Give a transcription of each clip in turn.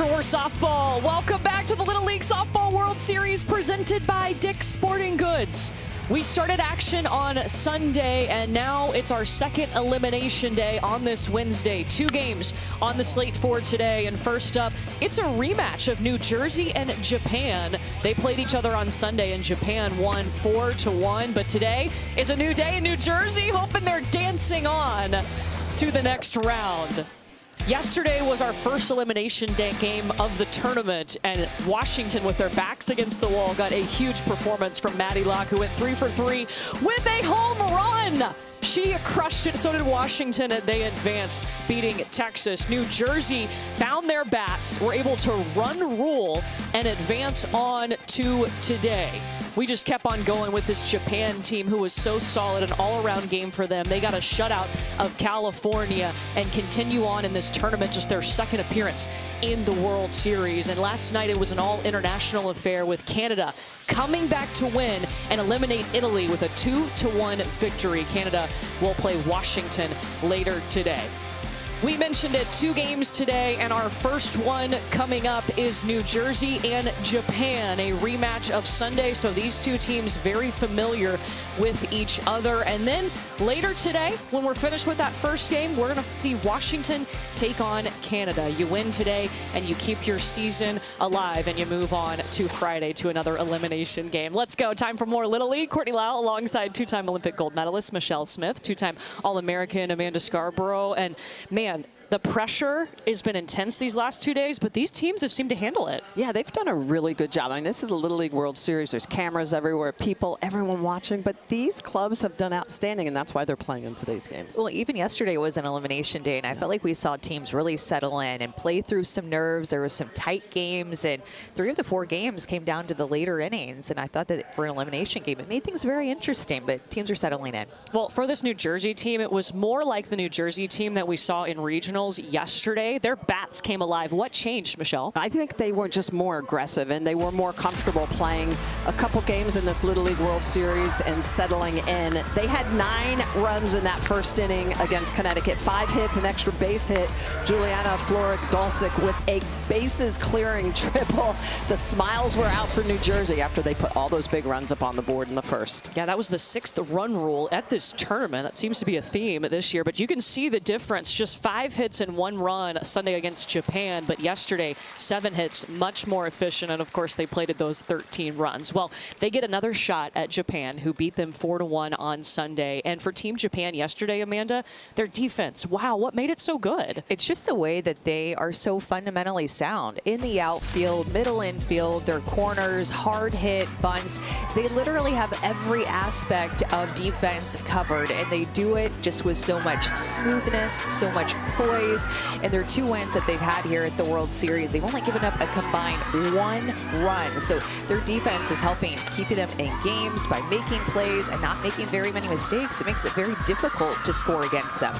for more softball. Welcome back to the Little League Softball World Series presented by Dick's Sporting Goods. We started action on Sunday, and now it's our second elimination day on this Wednesday. 2 games on the slate for today, and first up, it's a rematch of New Jersey and Japan. They played each other on Sunday, and Japan won 4-1, but today it's a new day in New Jersey, hoping they're dancing on to the next round. Yesterday was our first elimination day game of the tournament, and Washington, with their backs against the wall, got a huge performance from Maddie Locke, who went 3 for 3 with a home run. She crushed it, so did Washington, and they advanced, beating Texas. New Jersey found their bats, were able to run rule, and advance on to today. We just kept on going with this Japan team, who was so solid, an all-around game for them. They got a shutout of California and continue on in this tournament, just their second appearance in the World Series. And last night it was an all-international affair with Canada coming back to win and eliminate Italy with a 2-1 victory. Canada will play Washington later today. We mentioned it, 2 games today, and our first one coming up is New Jersey and Japan, a rematch of Sunday. So these 2 teams very familiar with each other. And then later today, when we're finished with that first game, we're going to see Washington take on Canada. You win today and you keep your season alive, and you move on to Friday to another elimination game. Let's go. Time for more Little League. Courtney Lau alongside 2-time Olympic gold medalist Michelle Smith, 2-time All-American Amanda Scarborough. And man, the pressure has been intense these last 2 days, but these teams have seemed to handle it. Yeah, they've done a really good job. I mean, this is a Little League World Series. There's cameras everywhere, people, everyone watching, but these clubs have done outstanding, and that's why they're playing in today's games. Well, even yesterday was an elimination day, and I felt like we saw teams really settle in and play through some nerves. There were some tight games, and 3 of the 4 games came down to the later innings, and I thought that for an elimination game, it made things very interesting, but teams are settling in. Well, for this New Jersey team, it was more like the New Jersey team that we saw in regionals yesterday. Their bats came alive. What changed, Michelle? I think they were just more aggressive, and they were more comfortable playing a couple games in this Little League World Series and settling in. They had 9 runs in that first inning against Connecticut, 5 hits, an extra base hit. Juliana Florek-Dulcich with a bases clearing triple. The smiles were out for New Jersey after they put all those big runs up on the board in the first. Yeah, that was the 6th run rule at this tournament. That seems to be a theme this year, but you can see the difference. Just 5 hits and 1 run Sunday against Japan, but yesterday 7 hits, much more efficient, and of course they plated those 13 runs. Well, they get another shot at Japan, who beat them 4-1 on Sunday. And for Team Japan yesterday, Amanda, their defense, wow, what made it so good? It's just the way that they are so fundamentally sound in the outfield, middle infield, their corners, hard hit, bunts. They literally have every aspect of defense covered, and they do it just with so much smoothness, so much poise. And their 2 wins that they've had here at the World Series, they've only given up a combined 1 run. So their defense is helping keep them in games by making plays and not making very many mistakes. It makes it very difficult to score against them.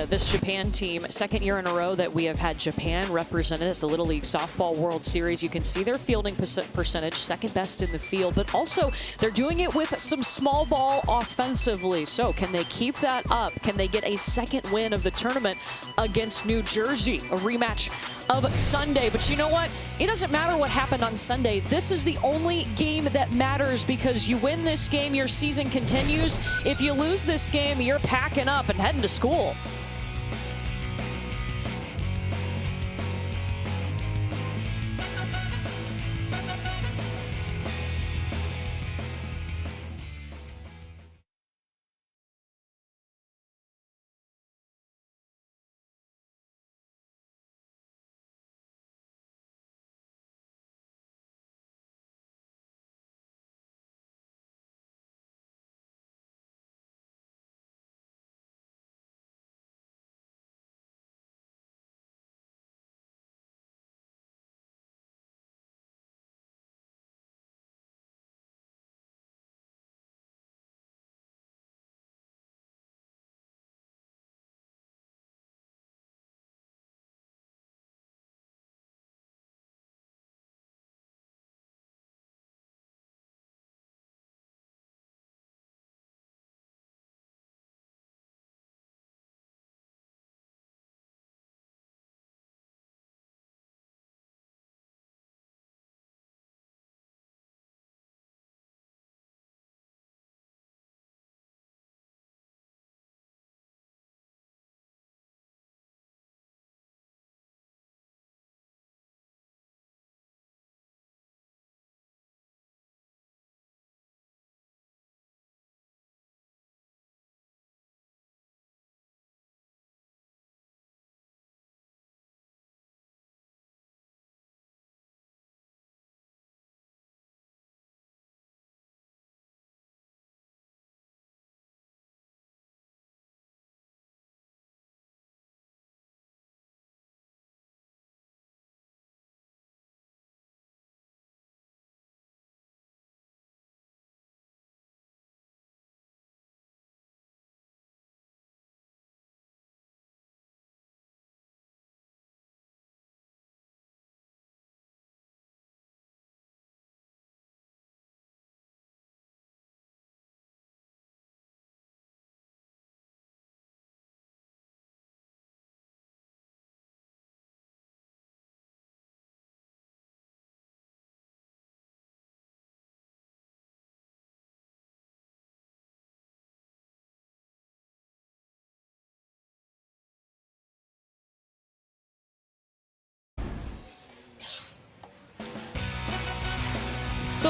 This Japan team, 2nd year in a row that we have had Japan represented at the Little League Softball World Series. You can see their fielding percentage, 2nd best in the field, but also they're doing it with some small ball offensively. So can they keep that up? Can they get a 2nd win of the tournament against New Jersey, a rematch of Sunday? But you know what? It doesn't matter what happened on Sunday. This is the only game that matters, because you win this game, your season continues. If you lose this game, you're packing up and heading to school.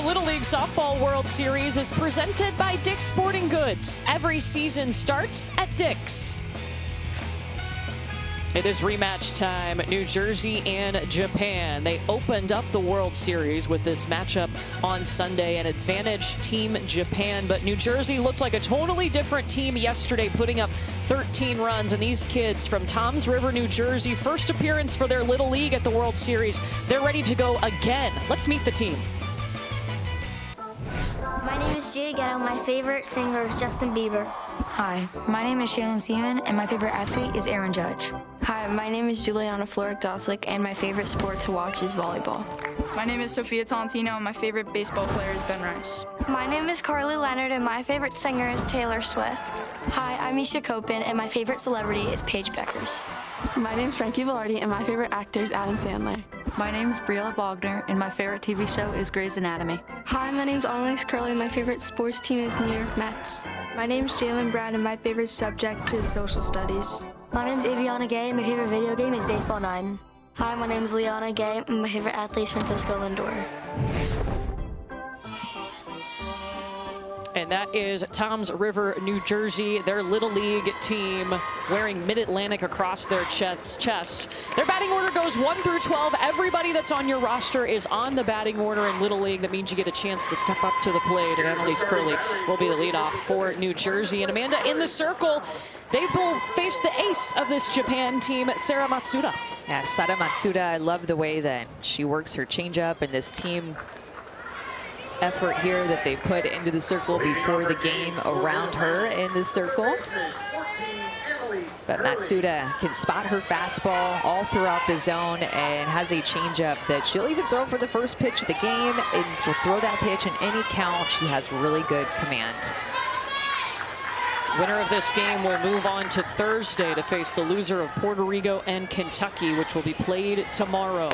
Little League Softball World Series is presented by Dick's Sporting Goods. Every season starts at Dick's. It is rematch time, New Jersey and Japan. They opened up the World Series with this matchup on Sunday, an advantage Team Japan, but New Jersey looked like a totally different team yesterday, putting up 13 runs, and these kids from Toms River, New Jersey, first appearance for their Little League at the World Series. They're ready to go again. Let's meet the team. My name is Gia Ghetto. My favorite singer is Justin Bieber. Hi, my name is Shaylin Seaman, and my favorite athlete is Aaron Judge. Hi, my name is Juliana Floric-Doslick, and my favorite sport to watch is volleyball. My name is Sophia Tolentino, and my favorite baseball player is Ben Rice. My name is Carly Leonard, and my favorite singer is Taylor Swift. Hi, I'm Misha Kopin, and my favorite celebrity is Paige Beckers. My name's Frankie Velarde, and my favorite actor is Adam Sandler. My name's Briella Bogner, and my favorite TV show is Grey's Anatomy. Hi, my name's Annalise Curley, and my favorite sports team is New York Mets. My name's Jalen Brown, and my favorite subject is social studies. My name's Aviana Gay, and my favorite video game is Baseball 9. Hi, my name's Liana Gay, and my favorite athlete is Francisco Lindor. And that is Toms River, New Jersey, their Little League team wearing Mid-Atlantic across their chest. Their batting order goes 1 through 12. Everybody that's on your roster is on the batting order in Little League. That means you get a chance to step up to the plate, and Annalise Curley will be the leadoff for New Jersey. And Amanda, in the circle, they will face the ace of this Japan team, Sara Matsuda. Yeah, Sara Matsuda, I love the way that she works her changeup, and this team effort here that they put into the circle before the game around her in the circle. But Matsuda can spot her fastball all throughout the zone and has a changeup that she'll even throw for the first pitch of the game, and she'll throw that pitch in any count. She has really good command. Winner of this game will move on to Thursday to face the loser of Puerto Rico and Kentucky, which will be played tomorrow.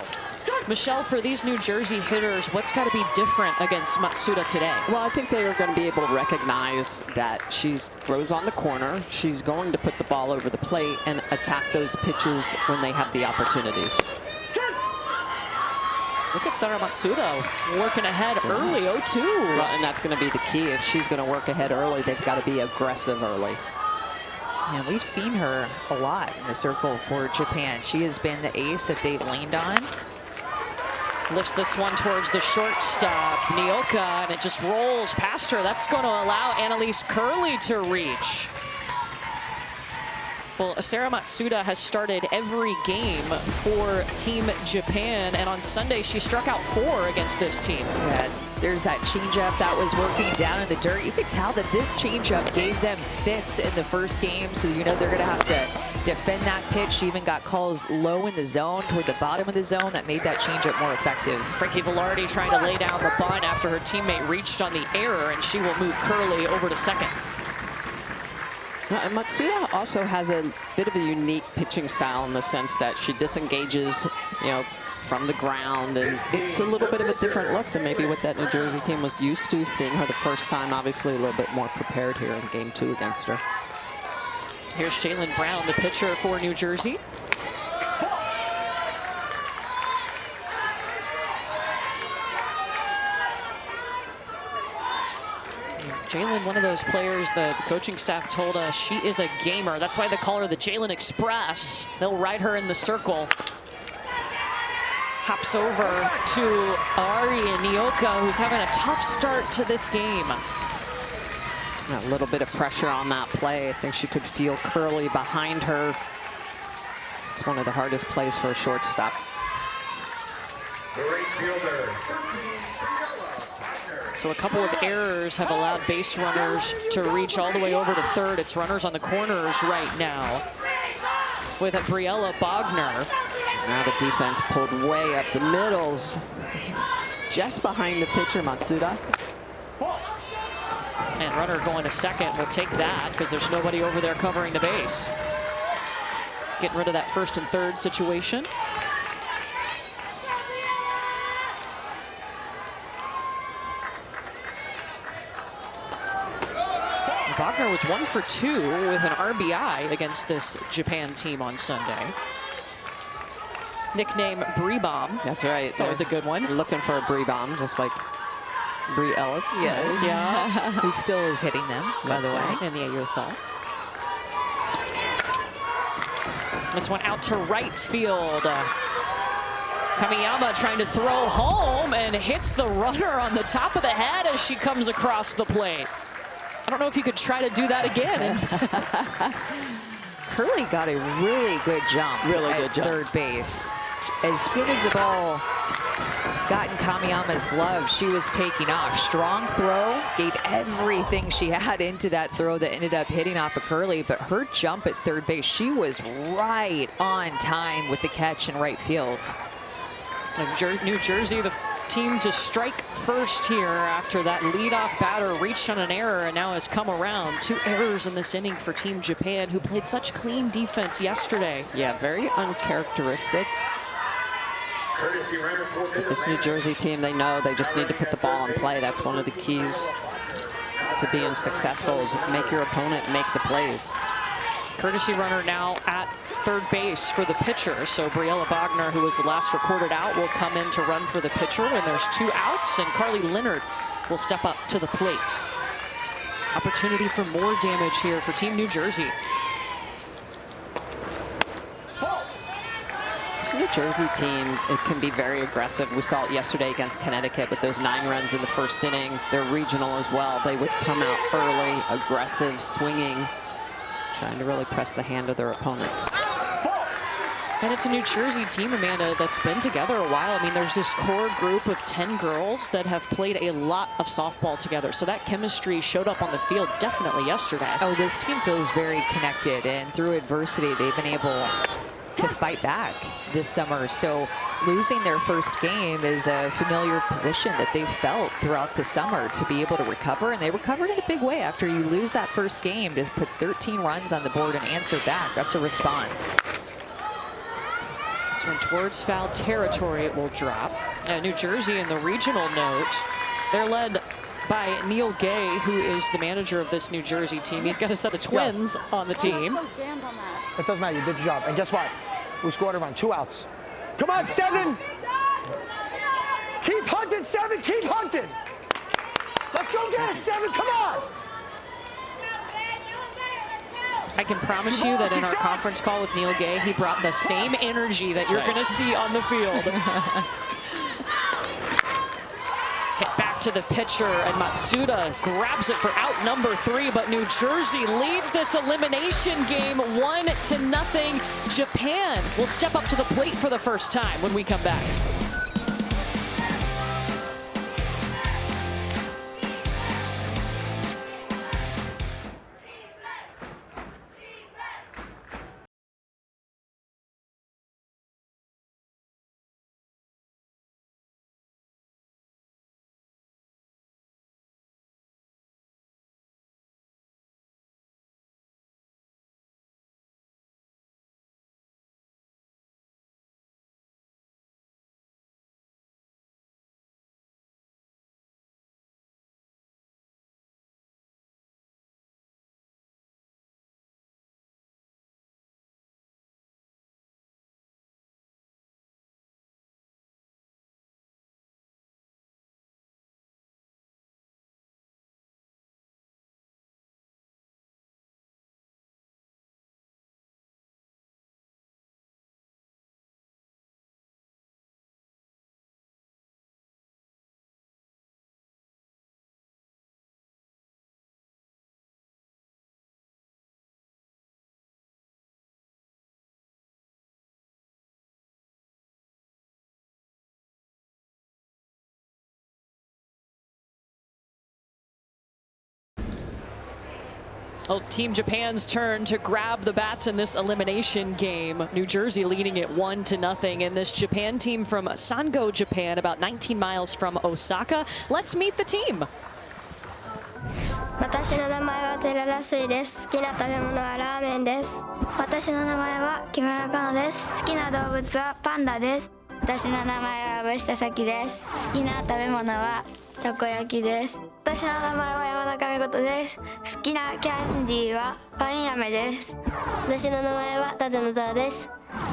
Michelle, for these New Jersey hitters, what's got to be different against Matsuda today? Well, I think they are going to be able to recognize that she throws on the corner. She's going to put the ball over the plate and attack those pitches when they have the opportunities. Look at Sara Matsuda working ahead early, 0-2. Well, and that's going to be the key. If she's going to work ahead early, they've got to be aggressive early. And we've seen her a lot in the circle for Japan. She has been the ace that they've leaned on. Lifts this one towards the shortstop, Nioka, and it just rolls past her. That's going to allow Annalise Curley to reach. Well, Sara Matsuda has started every game for Team Japan, and on Sunday she struck out 4 against this team. Yeah, there's that changeup that was working down in the dirt. You could tell that this changeup gave them fits in the first game, so you know they're going to have to defend that pitch. She even got calls low in the zone, toward the bottom of the zone, that made that changeup more effective. Frankie Velarde trying to lay down the bunt after her teammate reached on the error, and she will move Curley over to second. And Matsuda also has a bit of a unique pitching style in the sense that she disengages, from the ground, and it's a little bit of a different look than maybe what that New Jersey team was used to. Seeing her the first time, obviously a little bit more prepared here in game 2 against her. Here's Jalen Brown, the pitcher for New Jersey. Jalen, one of those players that the coaching staff told us she is a gamer. That's why they call her the Jalen Express. They'll ride her in the circle. Hops over to Ari Nioka, who's having a tough start to this game. A little bit of pressure on that play. I think she could feel Curley behind her. It's one of the hardest plays for a shortstop. So a couple of errors have allowed base runners to reach all the way over to third. It's runners on the corners right now with Briella Bogner. Now the defense pulled way up the middles, just behind the pitcher, Matsuda. And runner going to second will take that because there's nobody over there covering the base. Getting rid of that first and third situation. Bogner was 1 for 2 with an RBI against this Japan team on Sunday. Nickname Bree Bomb. That's right. It's always a good one. Looking for a Bree Bomb, just like Brie Ellis. Yes. Yeah. Who still is hitting them, by the way. Right, in the AUSL. This one out to right field. Kamiyama trying to throw home and hits the runner on the top of the head as she comes across the plate. I don't know if you could try to do that again. Curley got a really good jump. Third base. As soon as the ball got in Kamiyama's glove, she was taking off. Strong throw, gave everything she had into that throw that ended up hitting off of Curley, but her jump at third base, she was right on time with the catch in right field. New Jersey, the team to strike first here after that leadoff batter reached on an error and now has come around. 2 errors in this inning for Team Japan, who played such clean defense yesterday. Yeah, very uncharacteristic. But this New Jersey team, they know they just need to put the ball in play. That's one of the keys to being successful, is make your opponent make the plays. Courtesy runner now at third base for the pitcher. So Briella Bogner, who was the last recorded out, will come in to run for the pitcher when there's 2 outs, and Carly Leonard will step up to the plate. Opportunity for more damage here for Team New Jersey. This New Jersey team, it can be very aggressive. We saw it yesterday against Connecticut with those 9 runs in the first inning. They're regional as well. They would come out early, aggressive, swinging, trying to really press the hand of their opponents. And it's a New Jersey team, Amanda, that's been together a while. I mean, there's this core group of 10 girls that have played a lot of softball together. So that chemistry showed up on the field definitely yesterday. Oh, this team feels very connected, and through adversity, they've been able to fight back this summer. So losing their first game is a familiar position that they've felt throughout the summer, to be able to recover, and they recovered in a big way after you lose that first game. To put 13 runs on the board and answer back, that's a response. This one towards foul territory, it will drop. New Jersey in the regional note, they're led by Neil Gay, who is the manager of this New Jersey team. He's got a set of twins on the team. It doesn't matter, you did your job. And guess what? We scored a run, 2 outs. Come on, 7! Keep hunting, 7, keep hunting! Let's go get it, 7, come on! I can promise you that in our conference call with Neil Gay, he brought the same energy that you're going to see on the field. Hit back to the pitcher, and Matsuda grabs it for out number 3, but New Jersey leads this elimination game 1-0. Japan will step up to the plate for the first time when we come back. Well, Team Japan's turn to grab the bats in this elimination game. New Jersey leading it 1-0. And this Japan team from Sango, Japan, about 19 miles from Osaka. Let's meet the team. 私の名前は寺田水です。好きな食べ物はラーメンです。私の名前は木村かのです。好きな動物はパンダです。私の名前は藪下咲です。好きな食べ物はたこ焼きです。私の名前は山中美琴です。好きなキャンディーはパイン飴です。私の名前は舘野沢です。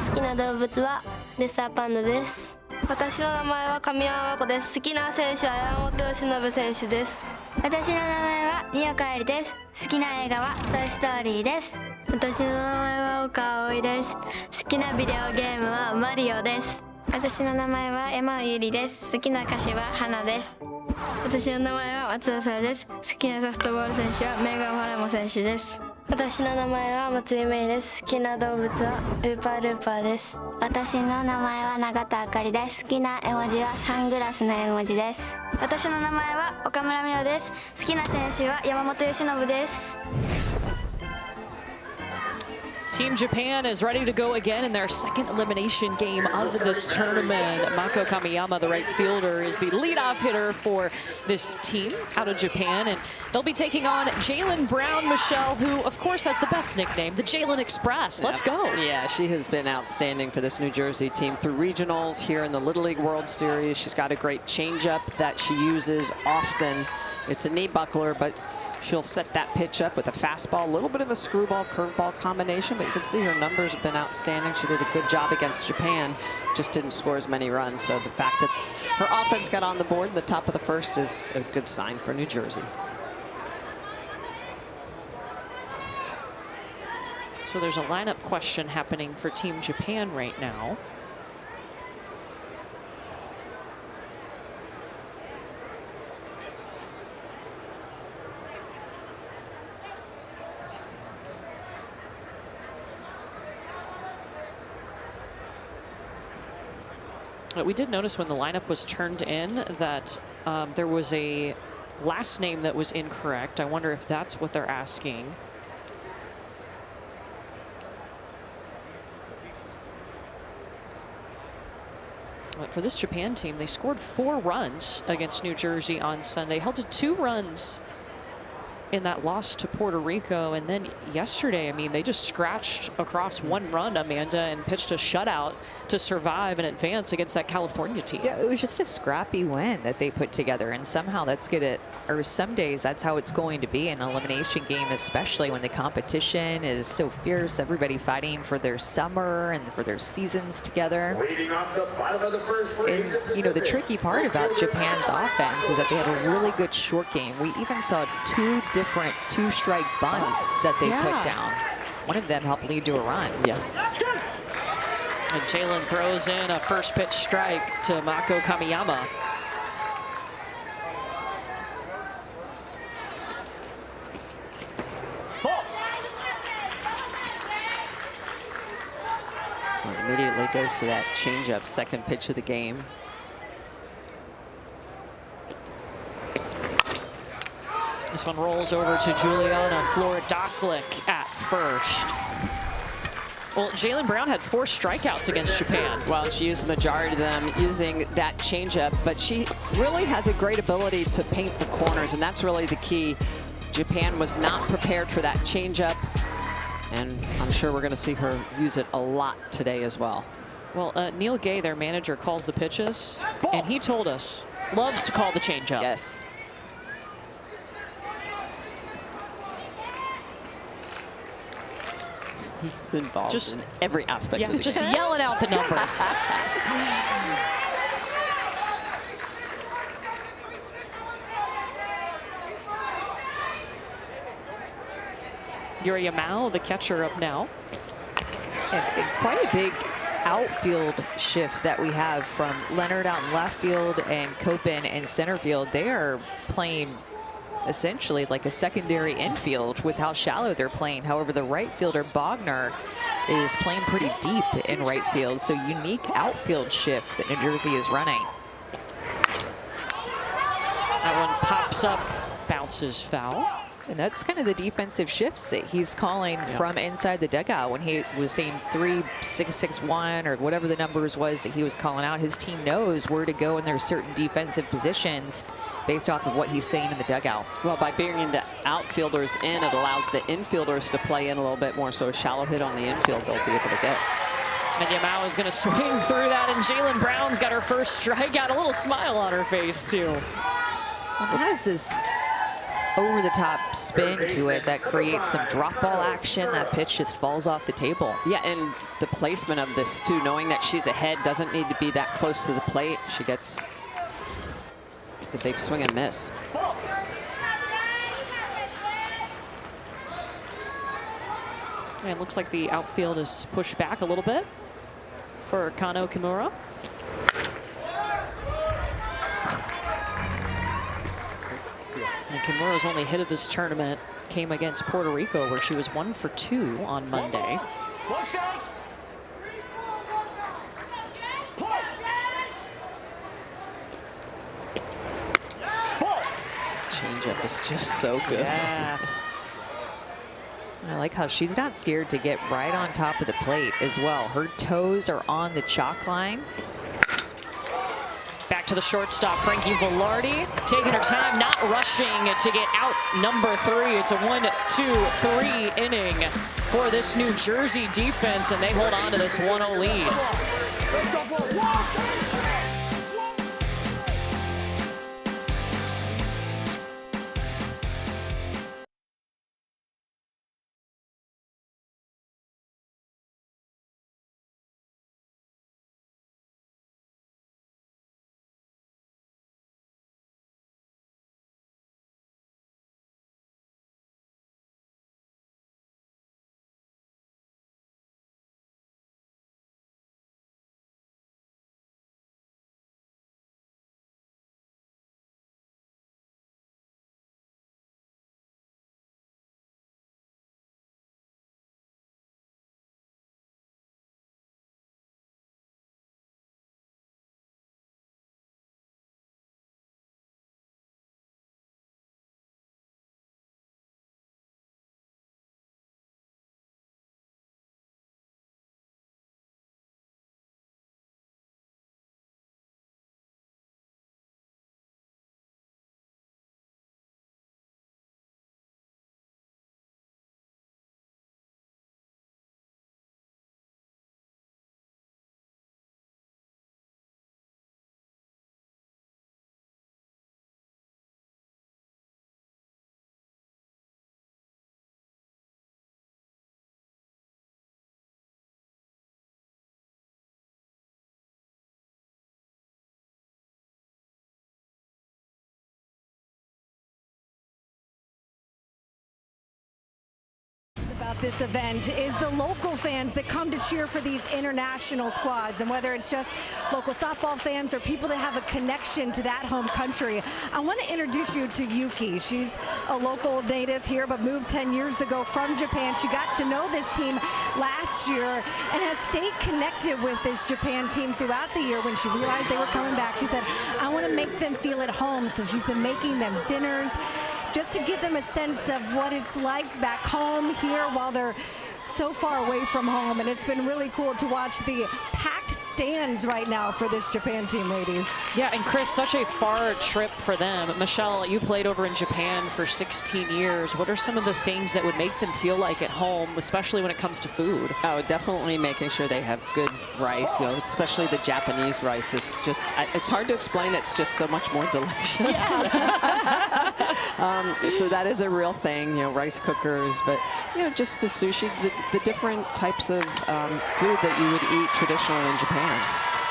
好きな動物はレッサーパンダです。私の名前は神山真子です。好きな選手は山本由伸選手です。私の名前は新岡愛理です。好きな映画はトイストーリーです。私の名前は岡葵です。好きなビデオゲームはマリオです。私の名前は山尾ゆりです。好きな歌手は花です。私の名前は松田沙羅です。好きなソフトボール選手はメーガン・ファラモ選手です。私の名前は松井芽衣です。好きな動物はウーパールーパーです。私の名前は永田あかりです。好きな絵文字はサングラスの絵文字です。私の名前は岡村美桜です。好きな選手は山本由伸です。Team Japan is ready to go again in their second elimination game of this tournament. Mako Kamiyama, the right fielder, is the leadoff hitter for this team out of Japan. And they'll be taking on Jaylen Brown, Michelle, who, of course, has the best nickname, the Jaylen Express. Let's go. Yeah, she has been outstanding for this New Jersey team through regionals here in the Little League World Series. She's got a great changeup that she uses often. It's a knee buckler, but she'll set that pitch up with a fastball, a little bit of a screwball, curveball combination, but you can see her numbers have been outstanding. She did a good job against Japan, just didn't score as many runs. So the fact that her offense got on the board in the top of the first is a good sign for New Jersey. So there's a lineup question happening for Team Japan right now. We did notice when the lineup was turned in that there was a last name that was incorrect. I wonder if that's what they're asking. But for this Japan team, they scored 4 runs against New Jersey on Sunday, held to 2 runs in that loss to Puerto Rico. And then yesterday, I mean, they just scratched across 1 run, Amanda, and pitched a shutout to survive and advance against that California team. Yeah, it was just a scrappy win that they put together, and somehow that's gonna, or some days that's how it's going to be in an elimination game, especially when the competition is so fierce, everybody fighting for their summer and for their seasons together. And, you know, the tricky part about Japan's offense is that they have a really good short game. We even saw 2 different 2-strike bunts that they put down. One of them helped lead to a run. Yes. And Jaylen throws in a first pitch strike to Mako Kamiyama. Immediately goes to that changeup, second pitch of the game. This one rolls over to Juliana Floridoslik at first. Well, Jaylen Brown had 4 strikeouts against Japan. Well, she used the majority of them using that changeup, but she really has a great ability to paint the corners, and that's really the key. Japan was not prepared for that changeup, and I'm sure we're going to see her use it a lot today as well. Well, Neil Gay, their manager, calls the pitches, and he told us, loves to call the changeup. Yes. He's involved in every aspect of the just game. Yelling out the numbers. Yuri Yamao, the catcher, up now. And quite a big outfield shift that we have from Leonard out in left field and Copen in center field. They are playing essentially like a secondary infield with how shallow they're playing. However, the right fielder Bogner is playing pretty deep in right field. So unique outfield shift that New Jersey is running. That one pops up, bounces foul. And that's kind of the defensive shifts that he's calling from inside the dugout when he was saying 3-6-6-1 or whatever the numbers was that he was calling out. His team knows where to go in their certain defensive positions based off of what he's saying in the dugout. Well, by bringing the outfielders in, it allows the infielders to play in a little bit more. So a shallow hit on the infield they'll be able to get. And Yamao is going to swing through that, and Jaylen Brown's got her first strikeout. A little smile on her face, too. Well, that is this over-the-top spin to it that creates some drop ball action. That pitch just falls off the table. Yeah, and the placement of this too, knowing that she's ahead, doesn't need to be that close to the plate. She gets the big swing and miss. And it looks like the outfield is pushed back a little bit for Kano Kimura. And Kimura's only hit of this tournament came against Puerto Rico, where she was 1 for 2 on Monday. Changeup is just so good. Yeah. I like how she's not scared to get right on top of the plate as well. Her toes are on the chalk line. Back to the shortstop, Frankie Velarde, taking her time, not rushing to get out number 3. It's a 1-2-3 inning for this New Jersey defense, and they hold on to this 1-0 lead. About this event is the local fans that come to cheer for these international squads, and whether it's just local softball fans or people that have a connection to that home country. I want to introduce you to Yuki. She's a local native here but moved 10 years ago from Japan. She got to know this team last year and has stayed connected with this Japan team throughout the year. When she realized they were coming back, she said, I want to make them feel at home. So she's been making them dinners just to give them a sense of what it's like back home here while they're so far away from home. And it's been really cool to watch the packed stands right now for this Japan team, ladies. Yeah, and Chris, such a far trip for them. Michelle, you played over in Japan for 16 years. What are some of the things that would make them feel like at home, especially when it comes to food? Oh, definitely making sure they have good rice, you know, especially the Japanese rice is just, it's hard to explain. It's just so much more delicious. Yeah. So that is a real thing, you know, rice cookers, but, you know, just the sushi, the different types of food that you would eat traditionally in Japan.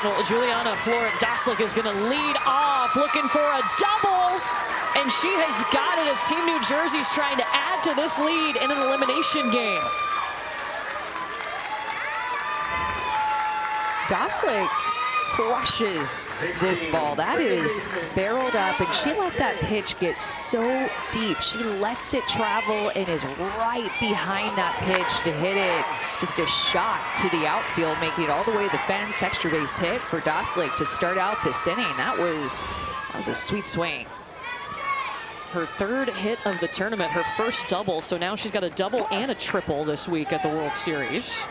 Well, Juliana Florent-Doslik is going to lead off, looking for a double, and she has got it as Team New Jersey's trying to add to this lead in an elimination game. Doslik crushes this ball. That is barreled up, and she let that pitch get so deep. She lets it travel and is right behind that pitch to hit it. Just a shot to the outfield, making it all the way to the fence. Extra base hit for Doslik to start out this inning. That was a sweet swing. Her third hit of the tournament, her first double. So now she's got a double and a triple this week at the World Series.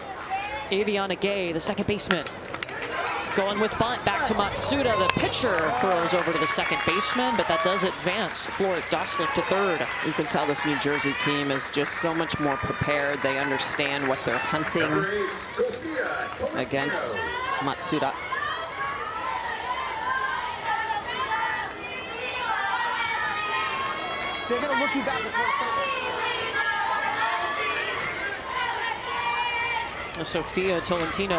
Aviana Gay, the second baseman, going with bunt back to Matsuda. The pitcher throws over to the second baseman, but that does advance Florent-Doslik to third. You can tell this New Jersey team is just so much more prepared. They understand what they're hunting against Matsuda. They're going to look you back at first. Sofia Tolentino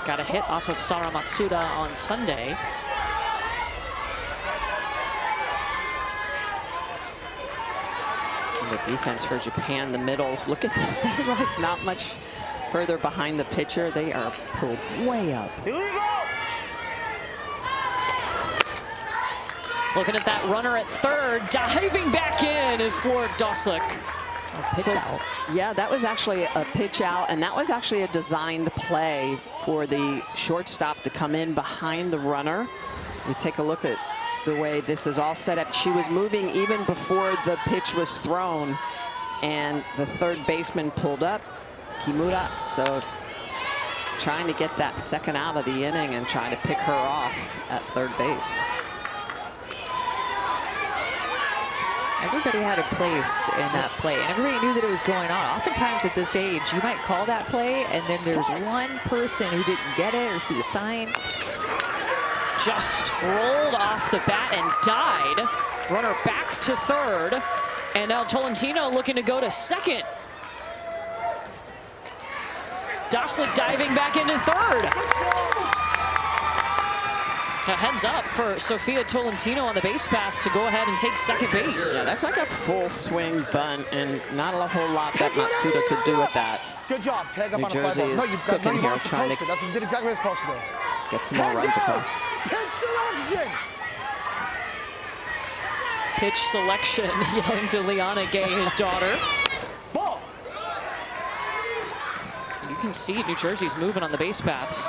got a hit off of Sara Matsuda on Sunday. And the defense for Japan, the middles, look at that. They're like not much further behind the pitcher. They are pulled way up. Here we go. Looking at that runner at third, diving back in is Floric Doslik. Pitch out. Yeah, that was actually a pitch out, and that was actually a designed play for the shortstop to come in behind the runner. You take a look at the way this is all set up. She was moving even before the pitch was thrown, and the third baseman pulled up, Kimura, so trying to get that second out of the inning and trying to pick her off at third base. Everybody had a place in that play, and everybody knew that it was going on. Oftentimes at this age, you might call that play, and then there's one person who didn't get it or see the sign. Just rolled off the bat and died. Runner back to third, and now Tolentino looking to go to second. Doslik diving back into third. A heads up for Sofia Tolentino on the base paths to go ahead and take second base. Yeah, that's like a full swing bunt, and not a whole lot that Matsuda could do with that. Good job. Tag up New on a fly Jersey ball. is cooking here, trying to That's what you did exactly what you're supposed to do. get some more runs across. Pitch selection. Pitch selection, yelling to Liana Gay, his daughter. Ball. You can see New Jersey's moving on the base paths.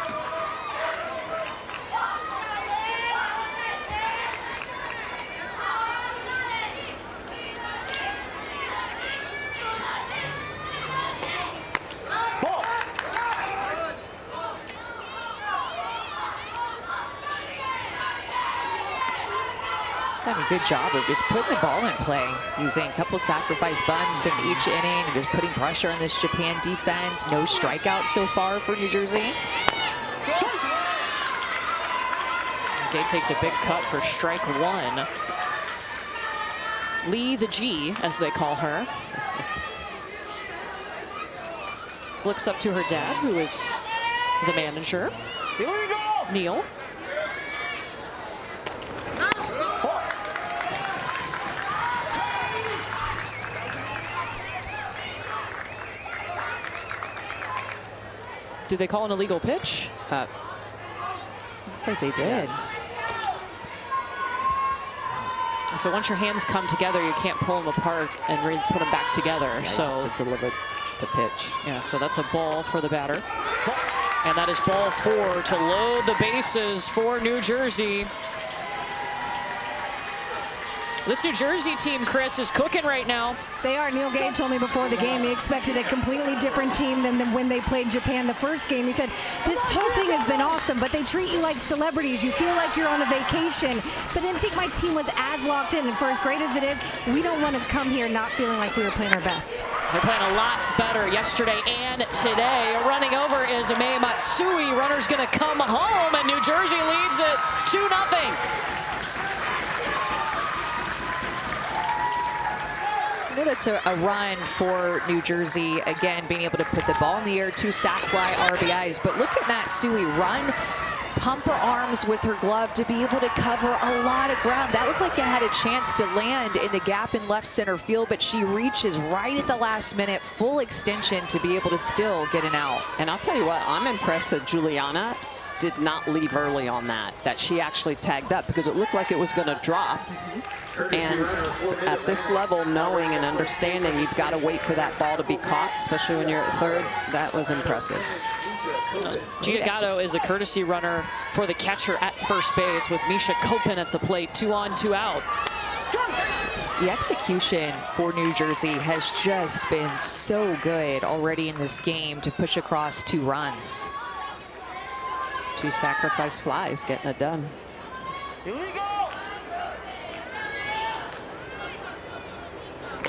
Done a good job of just putting the ball in play, using a couple sacrifice bunts in each inning, and just putting pressure on this Japan defense. No strikeouts so far for New Jersey. Gay takes a big cut for strike one. Lee the G, as they call her, looks up to her dad, who is the manager, Here we go. Neil. Did they call an illegal pitch? Looks like they did. Yes. So once your hands come together, you can't pull them apart and put them back together. Yeah, so to deliver the pitch. Yeah, so that's a ball for the batter. And that is ball 4 to load the bases for New Jersey. This New Jersey team, Chris, is cooking right now. They are. Neil Gay told me before the game he expected a completely different team than when they played Japan the first game. He said, this whole thing has been awesome, but they treat you like celebrities. You feel like you're on a vacation. So I didn't think my team was as locked in. And for as great as it is, we don't want to come here not feeling like we were playing our best. They're playing a lot better yesterday and today. Running over is Mei Matsui. Runner's going to come home, and New Jersey leads it 2-0. Well, it's a run for New Jersey. Again, being able to put the ball in the air, 2 sac fly RBIs. But look at Matsui run, pump her arms with her glove to be able to cover a lot of ground. That looked like it had a chance to land in the gap in left center field, but she reaches right at the last minute, full extension to be able to still get an out. And I'll tell you what, I'm impressed that Juliana did not leave early on that she actually tagged up, because it looked like it was going to drop. And at this level, knowing and understanding you've got to wait for that ball to be caught, especially when you're at third, that was impressive. Gia Gatto is a courtesy runner for the catcher at first base, with Misha Kopin at the plate. 2 on, 2 out. The execution for New Jersey has just been so good already in this game to push across 2 runs. 2 sacrifice flies getting it done. Here we go.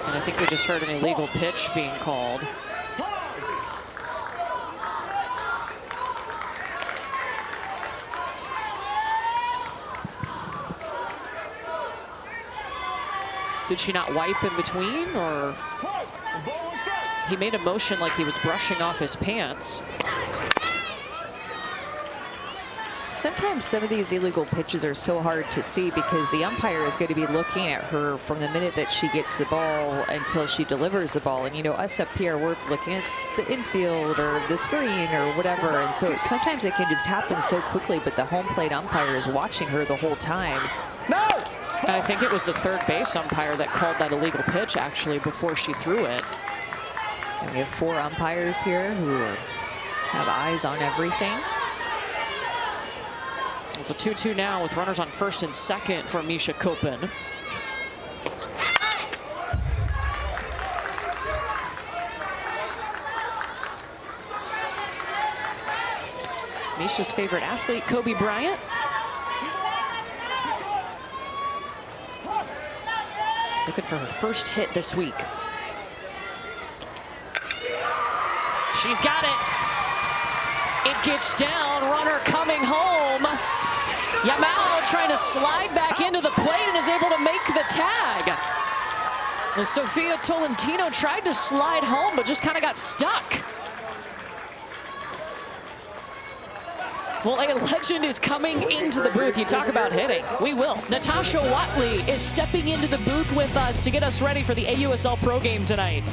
And I think we just heard an illegal pitch being called. Did she not wipe in between, or he made a motion like he was brushing off his pants? Sometimes some of these illegal pitches are so hard to see because the umpire is going to be looking at her from the minute that she gets the ball until she delivers the ball. And, you know, us up here, we're looking at the infield or the screen or whatever. And so sometimes it can just happen so quickly, but the home plate umpire is watching her the whole time. No! I think it was the third base umpire that called that illegal pitch, actually, before she threw it. And we have 4 umpires here who have eyes on everything. It's a 2-2 now with runners on first and second for Misha Koppen. Misha's favorite athlete, Kobe Bryant. Looking for her first hit this week. She's got it. It gets down, runner coming home. Yamal trying to slide back into the plate and is able to make the tag. Well, Sofia Tolentino tried to slide home, but just kind of got stuck. Well, a legend is coming into the booth. You talk about hitting. We will. Natasha Watley is stepping into the booth with us to get us ready for the AUSL Pro Game tonight.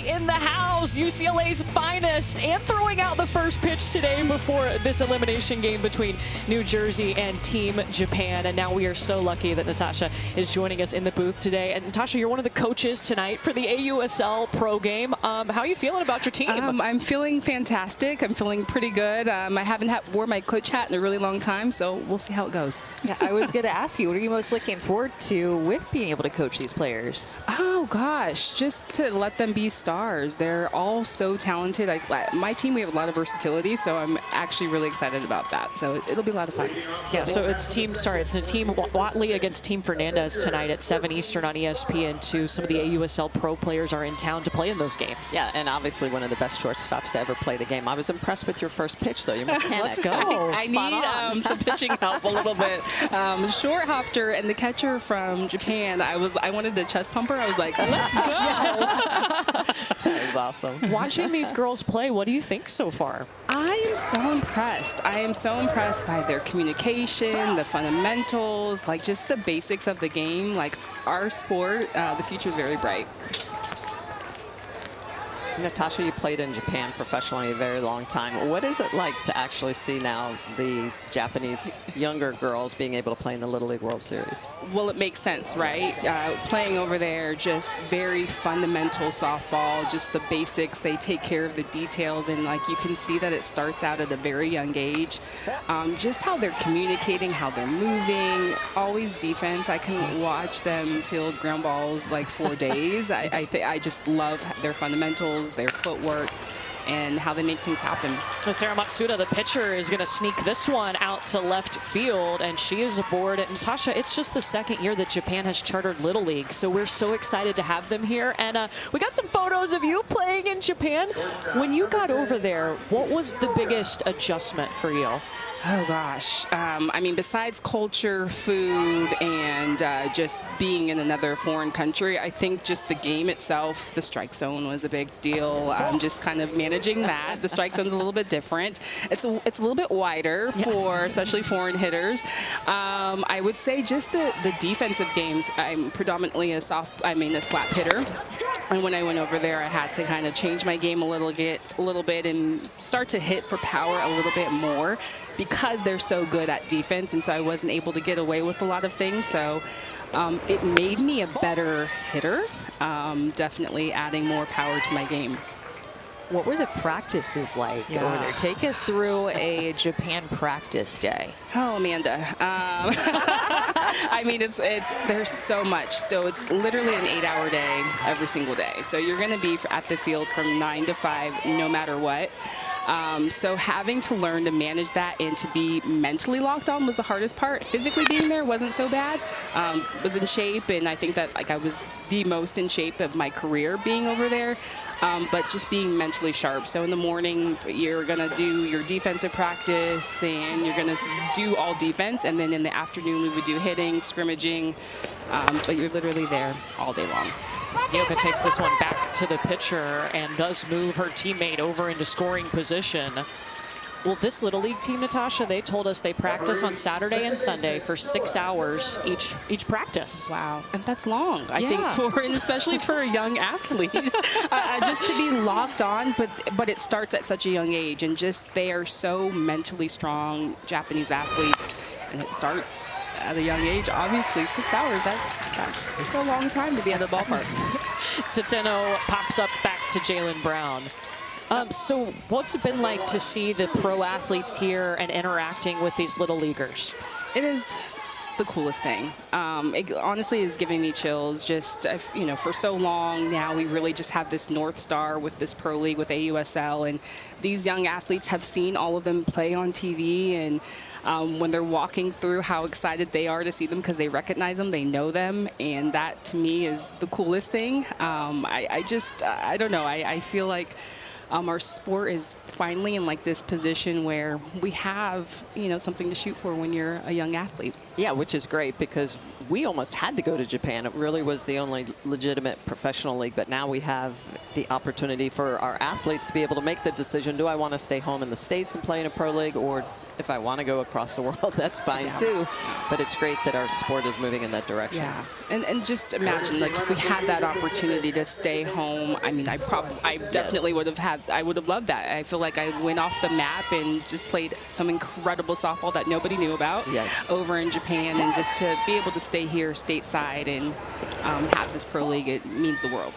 In the house, UCLA's finest, and throwing out the first pitch today before this elimination game between New Jersey and Team Japan. And now we are so lucky that Natasha is joining us in the booth today. And Natasha, you're one of the coaches tonight for the AUSL Pro Game. How are you feeling about your team? I'm feeling fantastic. I'm feeling pretty good. I haven't wore my coach hat in a really long time, so we'll see how it goes. Yeah, I was going to ask you, what are you most looking forward to with being able to coach these players? Oh gosh, just to let them be stars. They're all so talented. My team, we have a lot of versatility, so I'm actually really excited about that. So it'll be a lot of fun. Yeah, so it's Team Watley against Team Fernandez tonight at 7 Eastern on ESPN2. Some of the AUSL Pro players are in town to play in those games. Yeah, and obviously one of the best shortstops to ever play the game. I was impressed with your first pitch, though. Your mechanics. Let's go. I need some pitching help a little bit. Short hopped her, and the catcher from Japan, I wanted to chest pump her. I was like, let's go. That was awesome. Watching these girls play, what do you think so far? I am so impressed. I am so impressed by their communication, the fundamentals, like just the basics of the game. Like our sport, the future is very bright. Natasha, you played in Japan professionally a very long time. What is it like to actually see now the Japanese younger girls being able to play in the Little League World Series? Well, it makes sense, right? Playing over there, just very fundamental softball, just the basics. They take care of the details, and like you can see that it starts out at a very young age. Just how they're communicating, how they're moving, always defense. I can watch them field ground balls like for days. I just love their fundamentals, their footwork, and how they make things happen. Sarah Matsuda, the pitcher, is going to sneak this one out to left field, and she is aboard. Natasha, it's just the second year that Japan has chartered Little League, so we're so excited to have them here. And we got some photos of you playing in Japan. When you got over there, what was the biggest adjustment for you? Oh gosh, I mean, besides culture, food, and just being in another foreign country, I think just the game itself, the strike zone was a big deal. Just kind of managing that. The strike zone's a little bit different. It's a little bit wider for especially foreign hitters. I would say just the defensive games. I'm predominantly a slap hitter. And when I went over there, I had to kind of change my game a little bit and start to hit for power a little bit more, because they're so good at defense, and so I wasn't able to get away with a lot of things. So it made me a better hitter, definitely adding more power to my game. What were the practices like over there? Take us through a Japan practice day. Oh, Amanda. I mean, there's so much. So it's literally an 8-hour day every single day. So you're going to be at the field from 9 to 5 no matter what. So having to learn to manage that and to be mentally locked on was the hardest part. Physically being there wasn't so bad. Was in shape, and I think that I was the most in shape of my career being over there. But just being mentally sharp. So in the morning, you're going to do your defensive practice, and you're going to do all defense. And then in the afternoon, we would do hitting, scrimmaging. But you're literally there all day long. Yoka takes this one back to the pitcher and does move her teammate over into scoring position. Well, this Little League team, Natasha, they told us they practice on Saturday and Sunday for 6 hours each practice. Wow, and that's long, I think, and especially for a young athlete. Just to be locked on, but it starts at such a young age, and just they are so mentally strong, Japanese athletes, and it starts at a young age. Obviously, 6 hours, that's a long time to be at the ballpark. Tateno pops up back to Jalen Brown. So what's it been like to see the pro athletes here and interacting with these Little Leaguers? It is the coolest thing. It honestly is giving me chills. Just, for so long now, we really just have this North Star with this Pro League, with AUSL, and these young athletes have seen all of them play on TV, and when they're walking through, how excited they are to see them because they recognize them, they know them, and that to me is the coolest thing. I don't know, I feel like our sport is finally in like this position where we have, something to shoot for when you're a young athlete. Yeah, which is great, because we almost had to go to Japan. It really was the only legitimate professional league, but now we have the opportunity for our athletes to be able to make the decision, do I want to stay home in the States and play in a pro league, or if I want to go across the world, that's fine too. But it's great that our sport is moving in that direction. Yeah, and just imagine, like, if we had that opportunity to stay home, I mean, I definitely would have loved that. I feel like I went off the map and just played some incredible softball that nobody knew about over in Japan, and just to be able to stay here stateside and have this pro league, it means the world.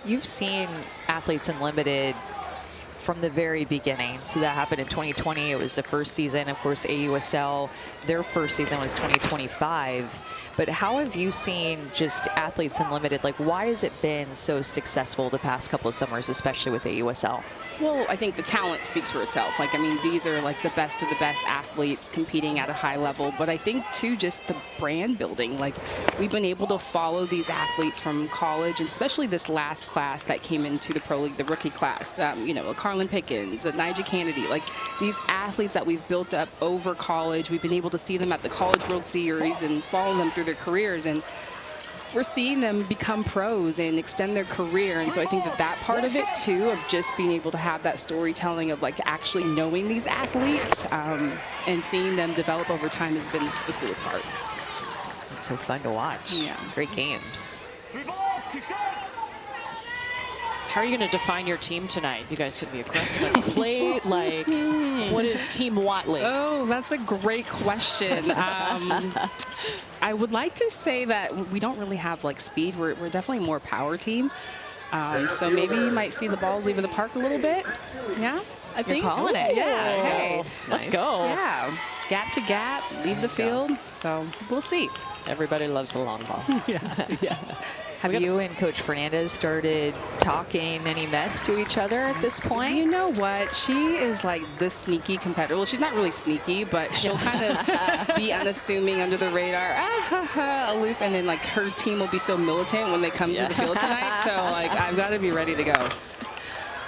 You've seen athletes in limited from the very beginning. So that happened in 2020. It was the first season. Of course, AUSL, their first season was 2025. But how have you seen just athletes in limited? Like, why has it been so successful the past couple of summers, especially with AUSL? Well, I think the talent speaks for itself. Like, I mean, these are like the best of the best athletes competing at a high level. But I think, too, just the brand building. Like, we've been able to follow these athletes from college, and especially this last class that came into the Pro League, the rookie class. A Carlin Pickens, a Nyjah Kennedy. Like, these athletes that we've built up over college, we've been able to see them at the College World Series and follow them through their careers. And we're seeing them become pros and extend their career. And so I think that part of it too, of just being able to have that storytelling of like actually knowing these athletes and seeing them develop over time has been the coolest part. It's so fun to watch. Yeah. Great games. How are you going to define your team tonight? You guys could be aggressive at the plate. Like, what is Team Whatley? Oh, that's a great question. I would like to say that we don't really have like speed. We're definitely more power team. So maybe you might see the balls leaving the park a little bit. Yeah, I think. You're calling it. Yeah. Hey, let's go. Yeah, gap to gap, leave the field. So we'll see. Everybody loves the long ball. Yes. Have you and Coach Fernandez started talking any mess to each other at this point? You know what? She is like the sneaky competitor. Well, she's not really sneaky, but she'll kind of be unassuming under the radar, aloof, and then like her team will be so militant when they come to the field tonight. So like I've got to be ready to go.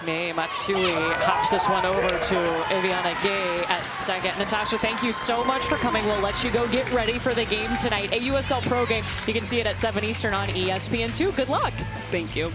Mei Matsui hops this one over to Eviana Gay at second. Natasha, thank you so much for coming. We'll let you go get ready for the game tonight. AUSL Pro Game. You can see it at 7 Eastern on ESPN2. Good luck. Thank you.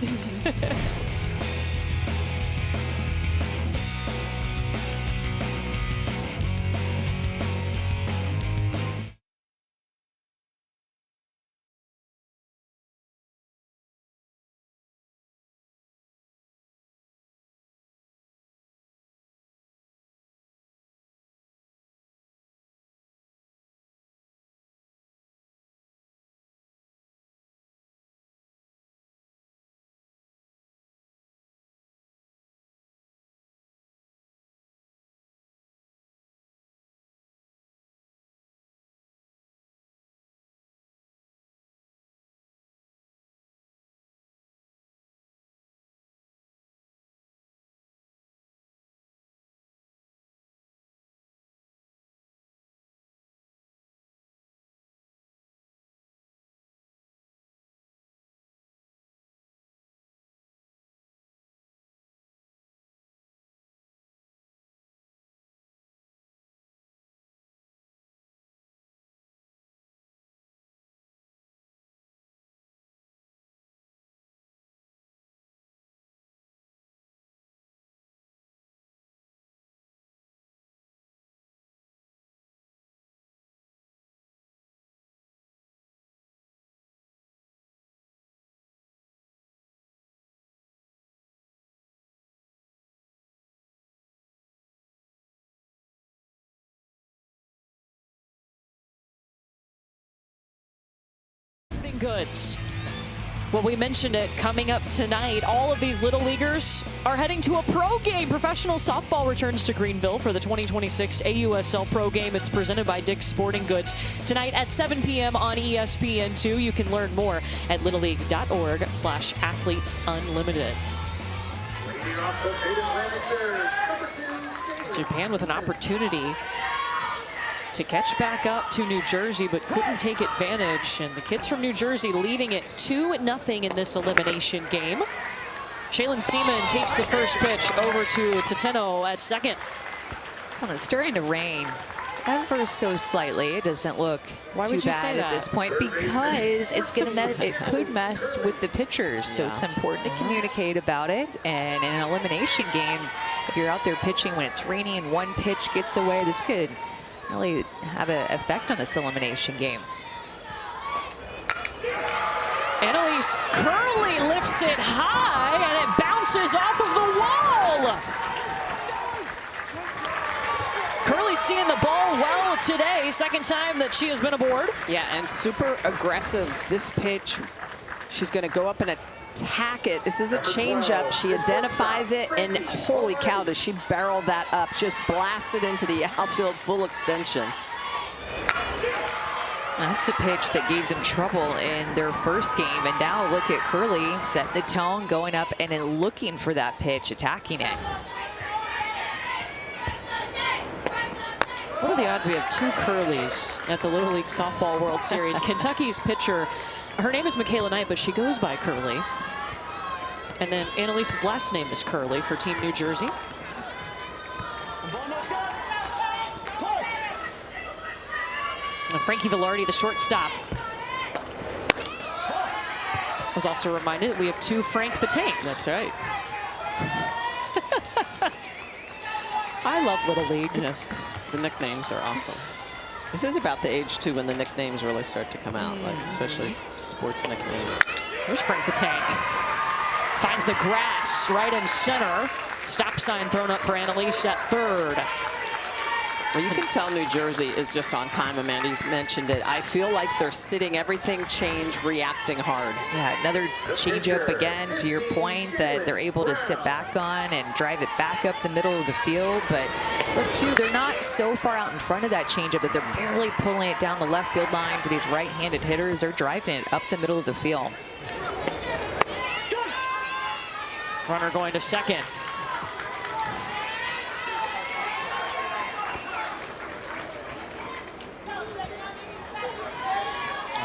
Goods. Well, we mentioned it coming up tonight. All of these Little Leaguers are heading to a pro game. Professional softball returns to Greenville for the 2026 AUSL Pro Game. It's presented by Dick's Sporting Goods. Tonight at 7 p.m. on ESPN2. You can learn more at littleleague.org/athletesunlimited. Japan with an opportunity to catch back up to New Jersey, but couldn't take advantage. And the kids from New Jersey leading it 2-0 in this elimination game. Shaylin Seaman takes the first pitch over to Tateno at second. Well, it's starting to rain ever so slightly. It doesn't look too bad at this point because it's gonna it could mess with the pitchers. So it's important to communicate about it. And in an elimination game, if you're out there pitching when it's raining and one pitch gets away, this could really have an effect on this elimination game. Annalise Curley lifts it high and it bounces off of the wall. Curley's seeing the ball well today. Second time that she has been aboard. Yeah, and super aggressive. This pitch, she's going to go up and attack it. This is a changeup. She identifies it, and holy cow, does she barrel that up. Just blast it into the outfield full extension. That's a pitch that gave them trouble in their first game. And now look at Curley set the tone, going up and then looking for that pitch, attacking it. What are the odds we have two Curleys at the Little League Softball World Series? Kentucky's pitcher, her name is Michaela Knight, but she goes by Curley. And then Annalise's last name is Curley for Team New Jersey. And Frankie Velarde, the shortstop, was also reminded that we have two Frank the Tanks. That's right. I love Little League. Yes, the nicknames are awesome. This is about the age, too, when the nicknames really start to come out, like especially sports nicknames. There's Frank the Tank. Finds the grass right in center. Stop sign thrown up for Annalise at third. Well, you can tell New Jersey is just on time, Amanda. You mentioned it. I feel like they're sitting everything change, reacting hard. Yeah, another changeup again, to your point, that they're able to sit back on and drive it back up the middle of the field. But look, too, they're not so far out in front of that changeup that they're barely pulling it down the left field line for these right-handed hitters. They're driving it up the middle of the field. Runner going to second.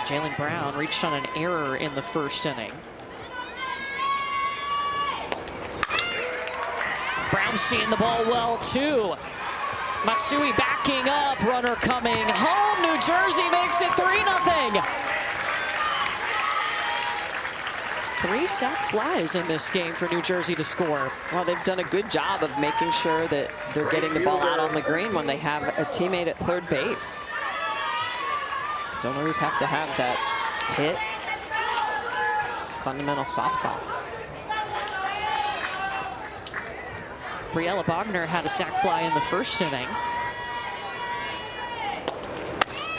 Jaylen Brown reached on an error in the first inning. Brown seeing the ball well, too. Matsui backing up, runner coming home. New Jersey makes it 3-0. 3 sac flies in this game for New Jersey to score. Well, they've done a good job of making sure that they're getting the ball out on the green when they have a teammate at third base. Don't always have to have that hit. It's just fundamental softball. Briella Bogner had a sac fly in the first inning.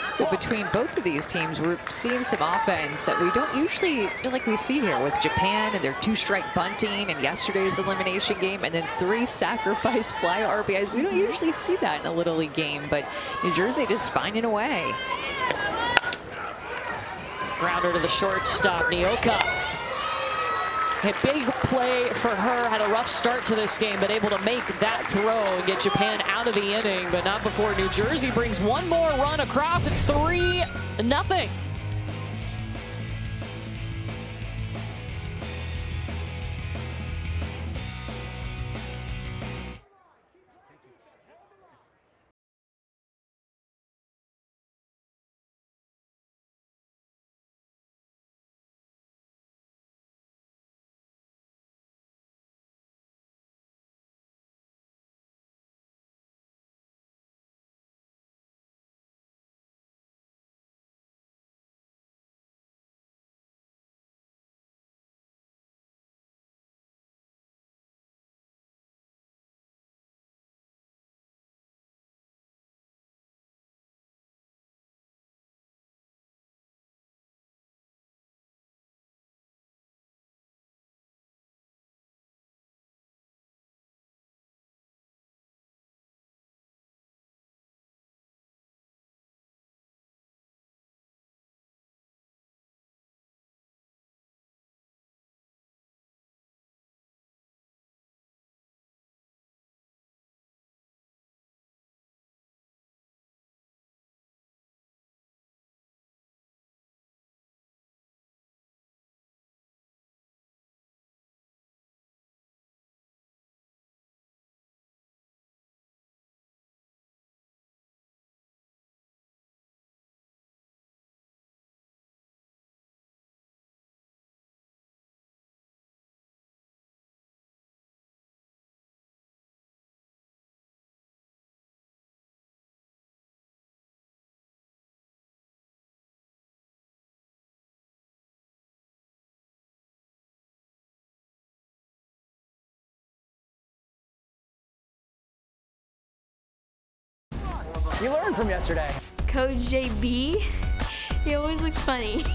So between both of these teams, we're seeing some offense that we don't usually feel like we see here with Japan and their 2-strike bunting and yesterday's elimination game, and then 3 sacrifice fly RBIs. We don't usually see that in a Little League game, but New Jersey just finding a way. Grounder to the shortstop, Nioka. A big play for her, had a rough start to this game, but able to make that throw and get Japan out of the inning, but not before New Jersey brings one more run across. It's 3-0. You learned from yesterday. Coach JB, he always looks funny.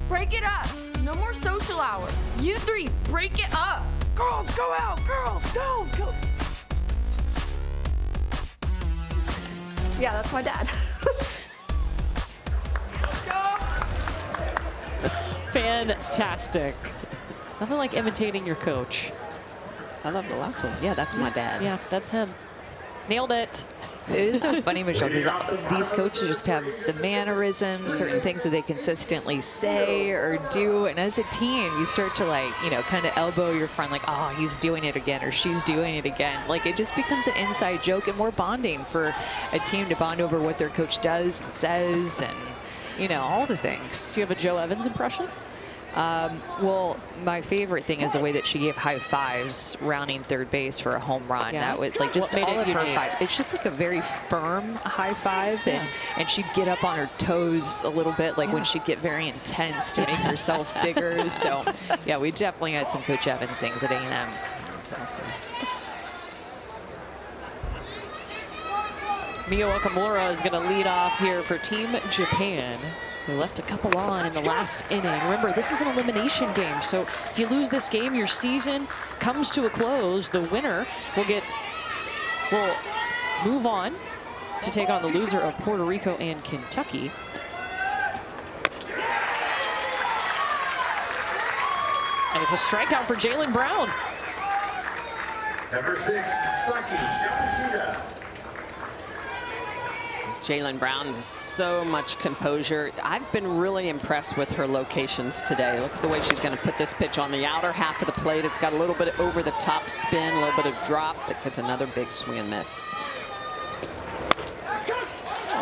Break it up. No more social hour. You 3, break it up. Girls, go out. Girls, go. Yeah, that's my dad. Fantastic. Nothing like imitating your coach. I love the last one. Yeah, that's my dad. Yeah, that's him. Nailed it. It is so funny, Michelle, because these coaches just have the mannerisms, certain things that they consistently say or do. And as a team, you start to, like, you know, kind of elbow your friend, like, oh, he's doing it again, or she's doing it again. Like, it just becomes an inside joke and more bonding for a team to bond over what their coach does and says and, you know, all the things. Do you have a Joe Evans impression? Well, my favorite thing is the way that she gave high fives rounding third base for a home run. Yeah. That would like just What made all it of her unique? five. It's just like a very firm high five, Yeah. and she'd get up on her toes a little bit, like when she'd get very intense to make herself bigger. So, yeah, we definitely had some Coach Evans things at A&M. That's awesome. Mio Okamura is going to lead off here for Team Japan, who left a couple on in the last inning. Remember, this is an elimination game, so if you lose this game, your season comes to a close. The winner will move on to take on the loser of Puerto Rico and Kentucky. And it's a strikeout for Jaylen Brown. Number 6, Saki Yamashita. Jaylen Brown, just so much composure. I've been really impressed with her locations today. Look at the way she's going to put this pitch on the outer half of the plate. It's got a little bit of over the top spin, a little bit of drop. It gets another big swing and miss.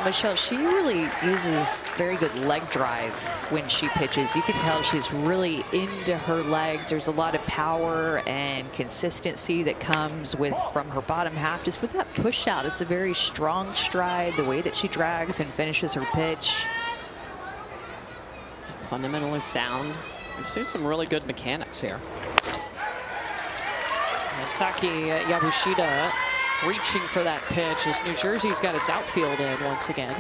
Michelle, she really uses very good leg drive when she pitches. You can tell she's really into her legs. There's a lot of power and consistency that comes from her bottom half. Just with that push out, it's a very strong stride, the way that she drags and finishes her pitch. Fundamentally sound. We've seen some really good mechanics here. And Saki Yabushita reaching for that pitch as New Jersey's got its outfield in once again.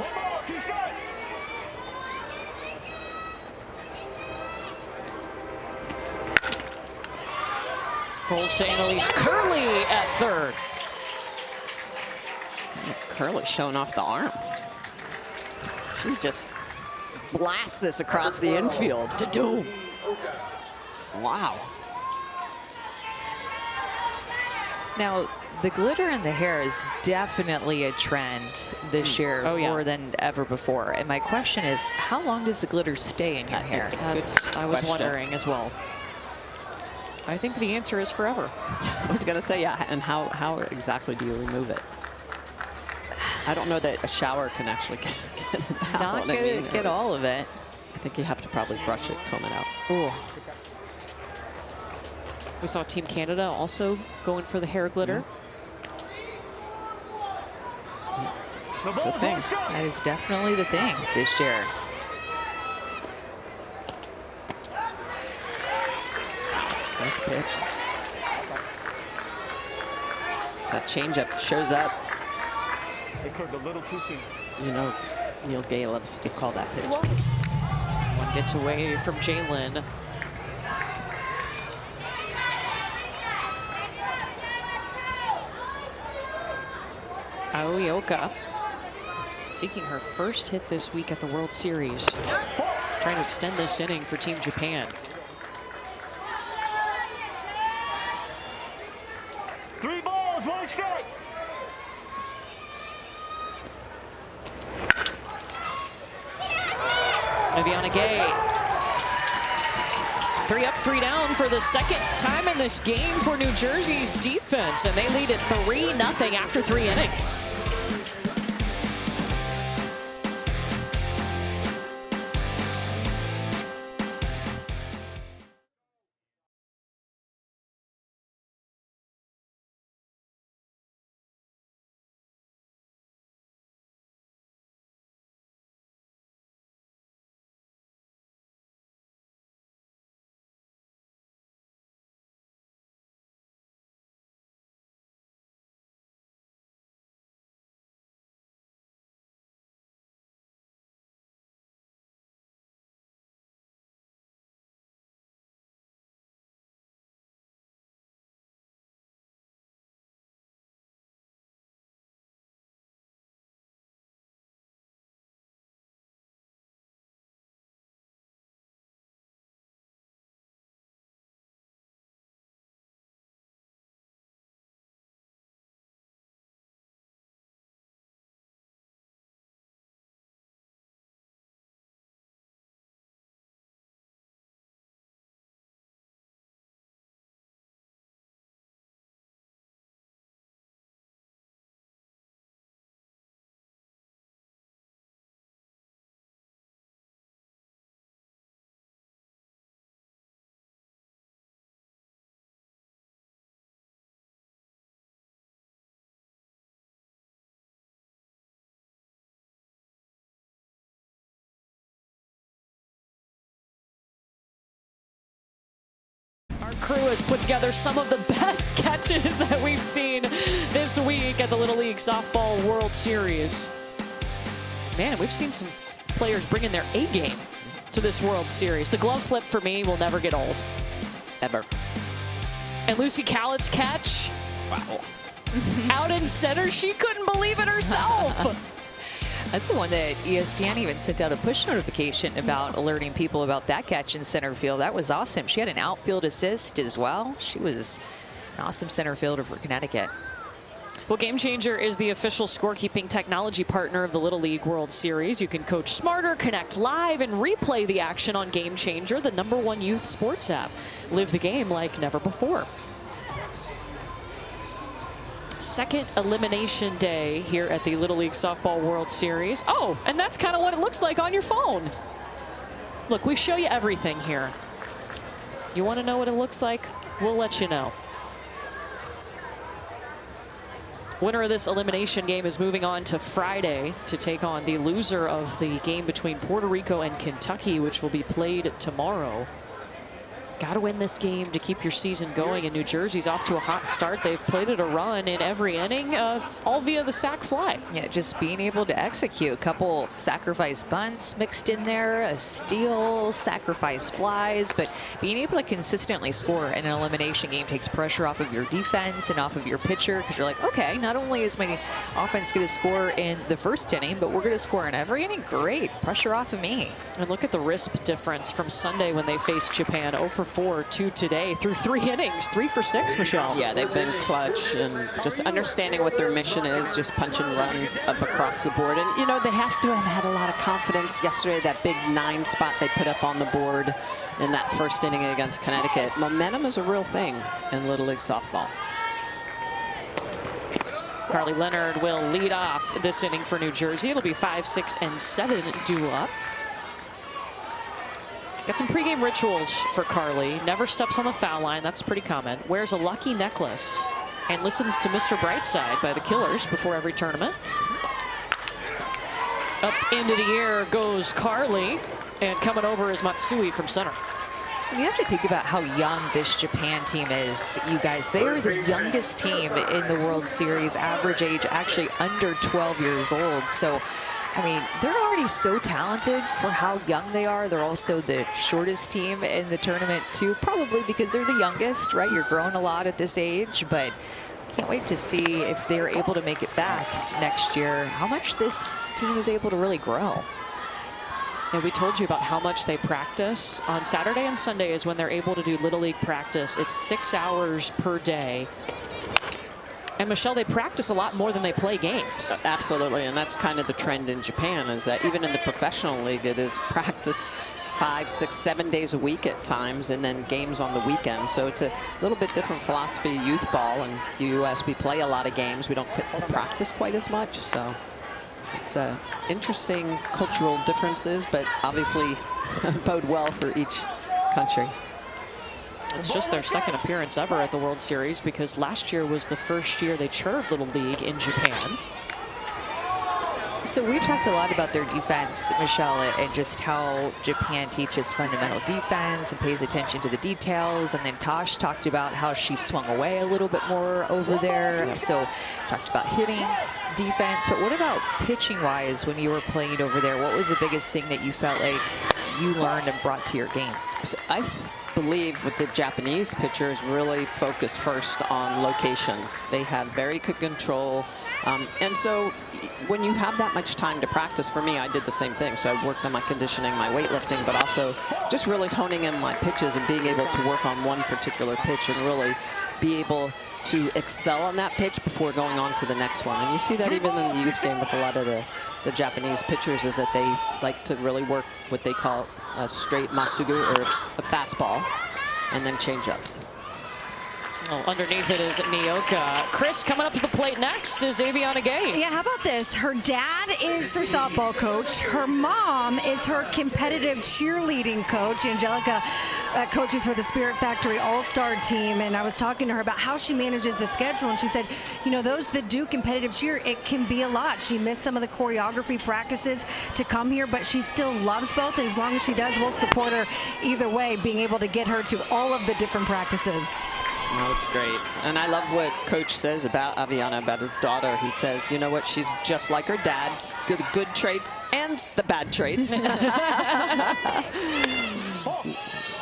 Rolls to Annalise Curley at third. Curley showing off the arm. She just blasts this across the infield. To-do. Wow. Now, the glitter in the hair is definitely a trend this year, more than ever before. And my question is, how long does the glitter stay in your hair? That's, I was wondering as well. I think the answer is forever. I was going to say, yeah, and how exactly do you remove it? I don't know that a shower can actually get it out. Not get all of it. I think you have to probably brush it, comb it out. Ooh. We saw Team Canada also going for the hair glitter. It's a thing. That is definitely the thing this year. Nice pitch. So that changeup shows up. It occurred a little too soon. You know, Neil Gay loves to call that pitch. One gets away from Jaylen. Aoyaka seeking her first hit this week at the World Series. Trying to extend this inning for Team Japan. 3 balls, 1 strike. Viviana Gay. 3 up, 3 down for the second time in this game for New Jersey's defense, and they lead it 3-0 after 3 innings. crew has put together some of the best catches that we've seen this week at the Little League Softball World Series. Man, we've seen some players bring in their A game to this World Series. The glove flip for me will never get old. Ever. And Lucy Callett's catch. Wow. Out in center, she couldn't believe it herself. That's the one that ESPN even sent out a push notification about, alerting people about that catch in center field. That was awesome. She had an outfield assist as well. She was an awesome center fielder for Connecticut. Well, Game Changer is the official scorekeeping technology partner of the Little League World Series. You can coach smarter, connect live, and replay the action on Game Changer, the #1 youth sports app. Live the game like never before. Second elimination day here at the Little League Softball World Series. Oh, and that's kind of what it looks like on your phone. Look, we show you everything here. You want to know what it looks like? We'll let you know. Winner of this elimination game is moving on to Friday to take on the loser of the game between Puerto Rico and Kentucky, which will be played tomorrow. Got to win this game to keep your season going, and New Jersey's off to a hot start. They've played it a run in every inning, all via the sac fly. Yeah, just being able to execute. A couple sacrifice bunts mixed in there, a steal, sacrifice flies, but being able to consistently score in an elimination game takes pressure off of your defense and off of your pitcher, because you're like, okay, not only is my offense going to score in the first inning, but we're going to score in every inning. Great, pressure off of me. And look at the RISP difference from Sunday when they faced Japan. 0-for-4 to today through 3 innings, 3 for 6, Michelle. Yeah, they've been clutch and just understanding what their mission is, just punching runs up across the board. And, you know, they have to have had a lot of confidence yesterday, that big 9 spot they put up on the board in that first inning against Connecticut. Momentum is a real thing in Little League Softball. Carly Leonard will lead off this inning for New Jersey. It'll be 5, 6, and 7 due up. Got some pregame rituals for Carly. Never steps on the foul line. That's pretty common. Wears a lucky necklace and listens to Mr. Brightside by the Killers before every tournament. Up into the air goes Carly, and coming over is Matsui from center. You have to think about how young this Japan team is, you guys. They are the youngest team in the World Series, average age actually under 12 years old. So, I mean, they're already so talented for how young they are. They're also the shortest team in the tournament, too, probably because they're the youngest, right? You're growing a lot at this age, but can't wait to see if they're able to make it back next year, how much this team is able to really grow. And we told you about how much they practice. On Saturday and Sunday is when they're able to do Little League practice. It's 6 hours per day. And Michelle, they practice a lot more than they play games. Absolutely, and that's kind of the trend in Japan, is that even in the professional league, it is practice 5, 6, 7 days a week at times, and then games on the weekend. So it's a little bit different philosophy of youth ball. In the U.S., we play a lot of games. We don't practice quite as much, so it's interesting cultural differences, but obviously bode well for each country. It's just their second appearance ever at the World Series, because last year was the first year they chaired Little League in Japan. So we've talked a lot about their defense, Michelle, and just how Japan teaches fundamental defense and pays attention to the details. And then Tosh talked about how she swung away a little bit more over there. So talked about hitting, defense, but what about pitching-wise when you were playing over there? What was the biggest thing that you felt like you learned and brought to your game? So I believe with the Japanese pitchers really focused first on locations. They had very good control. And so when you have that much time to practice, for me, I did the same thing. So I worked on my conditioning, my weightlifting, but also just really honing in my pitches and being able to work on one particular pitch and really be able to excel on that pitch before going on to the next one. And you see that even in the youth game with a lot of the Japanese pitchers, is that they like to really work what they call a straight masugu, or a fastball, and then change-ups. Oh, underneath it is Nioka. Chris, coming up to the plate next is Aviana Gay. Yeah, how about this? Her dad is her softball coach. Her mom is her competitive cheerleading coach. Angelica coaches for the Spirit Factory All-Star team, and I was talking to her about how she manages the schedule, and she said, you know, those that do competitive cheer, it can be a lot. She missed some of the choreography practices to come here, but she still loves both, and as long as she does, we'll support her either way, being able to get her to all of the different practices. Oh, it's great. And I love what Coach says about Aviana, about his daughter. He says, you know what, she's just like her dad, good traits and the bad traits.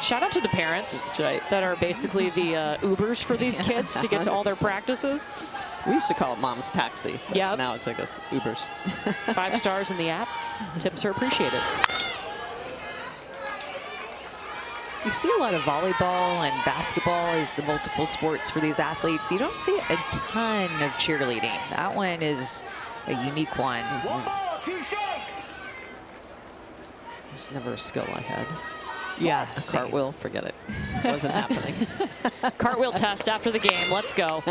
Shout out to the parents that are basically the Ubers for these kids to get to all their practices. We used to call it Mom's Taxi. Yeah. Now it's like us Ubers. 5 stars in the app. Tips are appreciated. You see a lot of volleyball and basketball as the multiple sports for these athletes. You don't see a ton of cheerleading. That one is a unique one. 1 ball, 2 strikes. It's never a skill I had. Yeah, a cartwheel, forget it. Wasn't happening. Cartwheel test after the game. Let's go.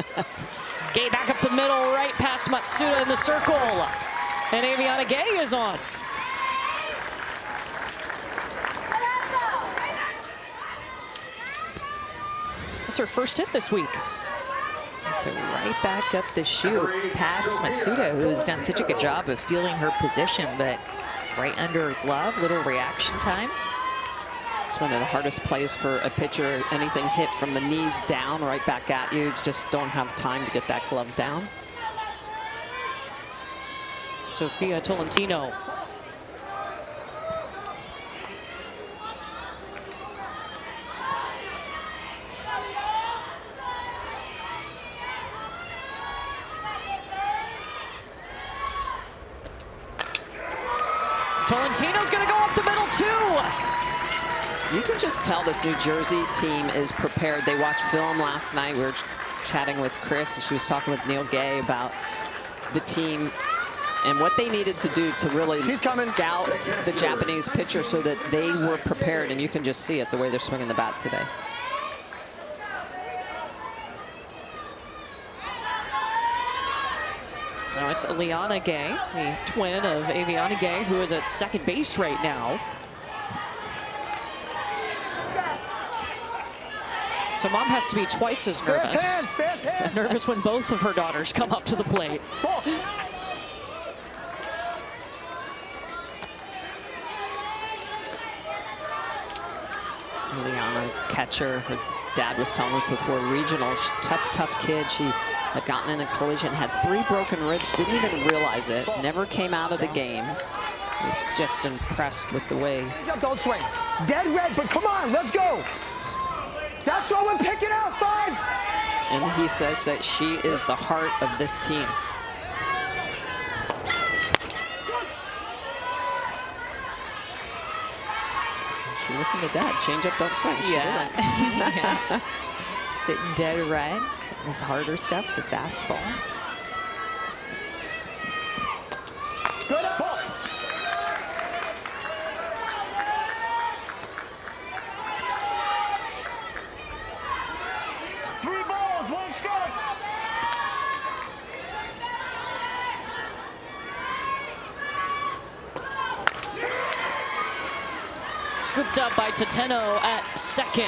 Gay back up the middle, right past Matsuda in the circle. And Aviana Gay is on. That's her first hit this week. It's a right back up the chute past Matsuda, who has done such a good job of feeling her position, but right under her glove, little reaction time. It's one of the hardest plays for a pitcher. Anything hit from the knees down, right back at you. Just don't have time to get that glove down. Sophia Tolentino. Tolentino's going to go up the middle, too. You can just tell this New Jersey team is prepared. They watched film last night. We were chatting with Chris, and she was talking with Neil Gay about the team and what they needed to do to really scout the Japanese pitcher so that they were prepared. And you can just see it the way they're swinging the bat today. Now it's Liana Gay, the twin of Aviana Gay, who is at second base right now. So mom has to be twice as nervous. Fast hands. Nervous when both of her daughters come up to the plate. Liana's catcher, her dad was telling us before regional, tough kid. She had gotten in a collision, had 3 broken ribs, didn't even realize it, never came out of the game. Was just impressed with the way. Don't swing. Dead red, but come on, let's go. That's all we're picking out, 5. And he says that she is the heart of this team. She listened to Dad. Change up, don't swing. She Yeah. did it. Yeah. Sitting dead right. This harder stuff, the fastball. Good ball. Scooped up by Tateno at second.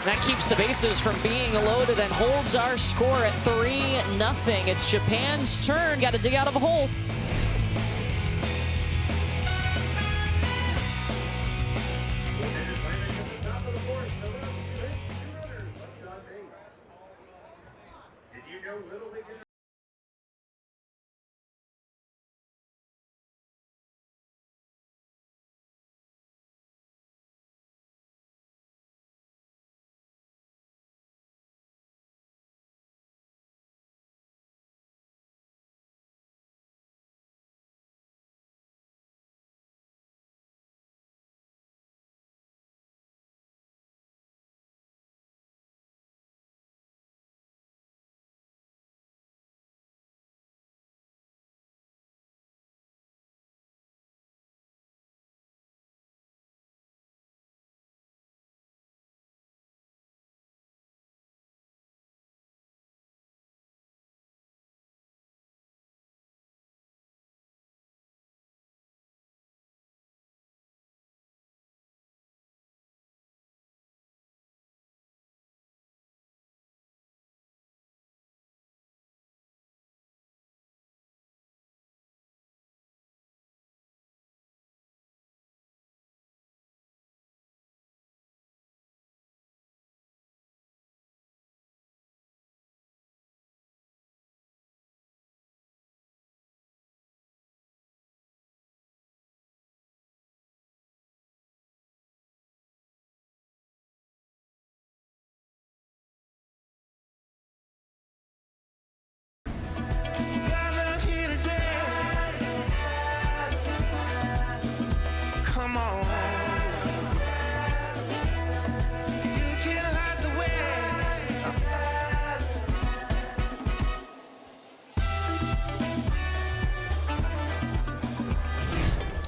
That keeps the bases from being loaded and holds our score at 3-0. It's Japan's turn. Got to dig out of a hole. Did you know Little League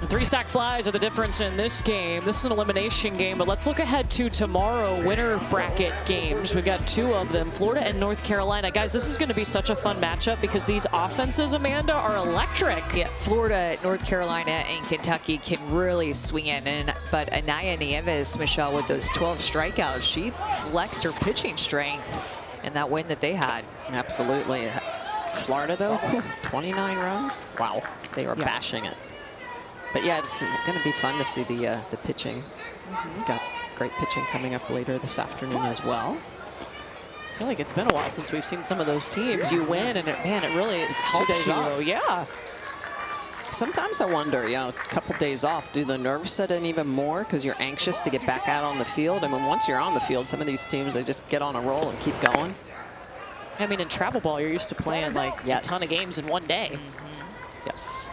3 stack flies are the difference in this game. This is an elimination game, but let's look ahead to tomorrow, winner bracket games. We've got 2 of them, Florida and North Carolina. Guys, this is going to be such a fun matchup because these offenses, Amanda, are electric. Yeah, Florida, North Carolina, and Kentucky can really swing in. But Anaya Nieves, Michelle, with those 12 strikeouts, she flexed her pitching strength in that win that they had. Absolutely. Florida, though, 29 runs. Wow, they are bashing it. But yeah, it's going to be fun to see the pitching. Got great pitching coming up later this afternoon as well. I feel like it's been a while since we've seen some of those teams. You win, and man, it really helps you. Yeah. Sometimes I wonder, a couple days off, do the nerves set in even more because you're anxious to get back out on the field? I mean, once you're on the field, some of these teams, they just get on a roll and keep going. I mean, in travel ball, you're used to playing like a ton of games in one day. Yes.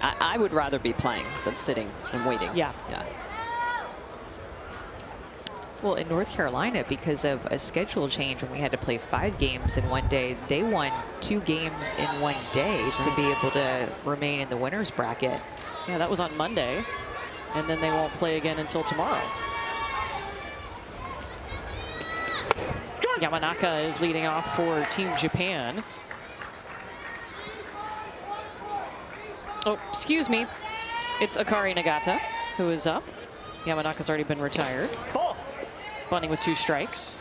I would rather be playing than sitting and waiting. Yeah. Well, in North Carolina, because of a schedule change when we had to play 5 games in one day, they won 2 games in one day to be able to remain in the winner's bracket. Yeah, that was on Monday, and then they won't play again until tomorrow. Yamanaka is leading off for Team Japan. Oh, excuse me. It's Akari Nagata who is up. Yamanaka's already been retired. Bunting with 2 strikes.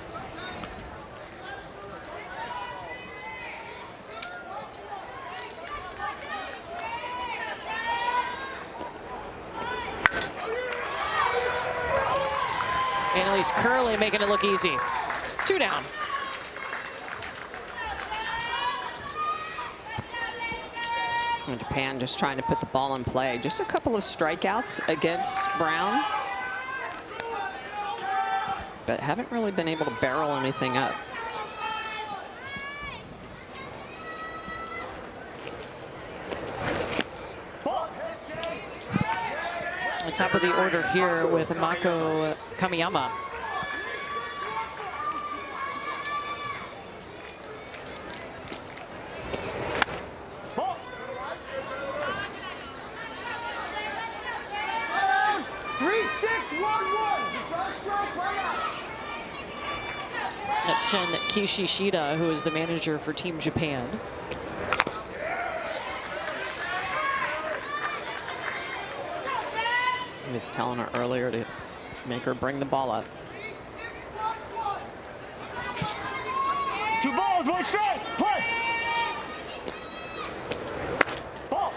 Annalise Curley making it look easy. 2 down. And Japan just trying to put the ball in play. Just a couple of strikeouts against Brown, but haven't really been able to barrel anything up. On top of the order here with Mako Kamiyama. That's Shin Kishishida, who is the manager for Team Japan. He was telling her earlier to make her bring the ball up. 2 balls, 1 strike, play! Ball!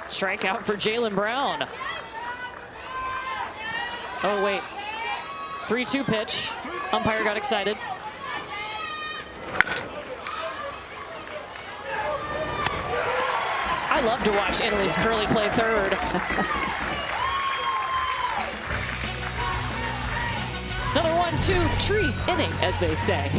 Strikeout for Jaylen Brown. Oh, wait. 3-2 pitch. Umpire got excited. I love to watch Annalise Curley play third. Another 1-2 tree inning, as they say.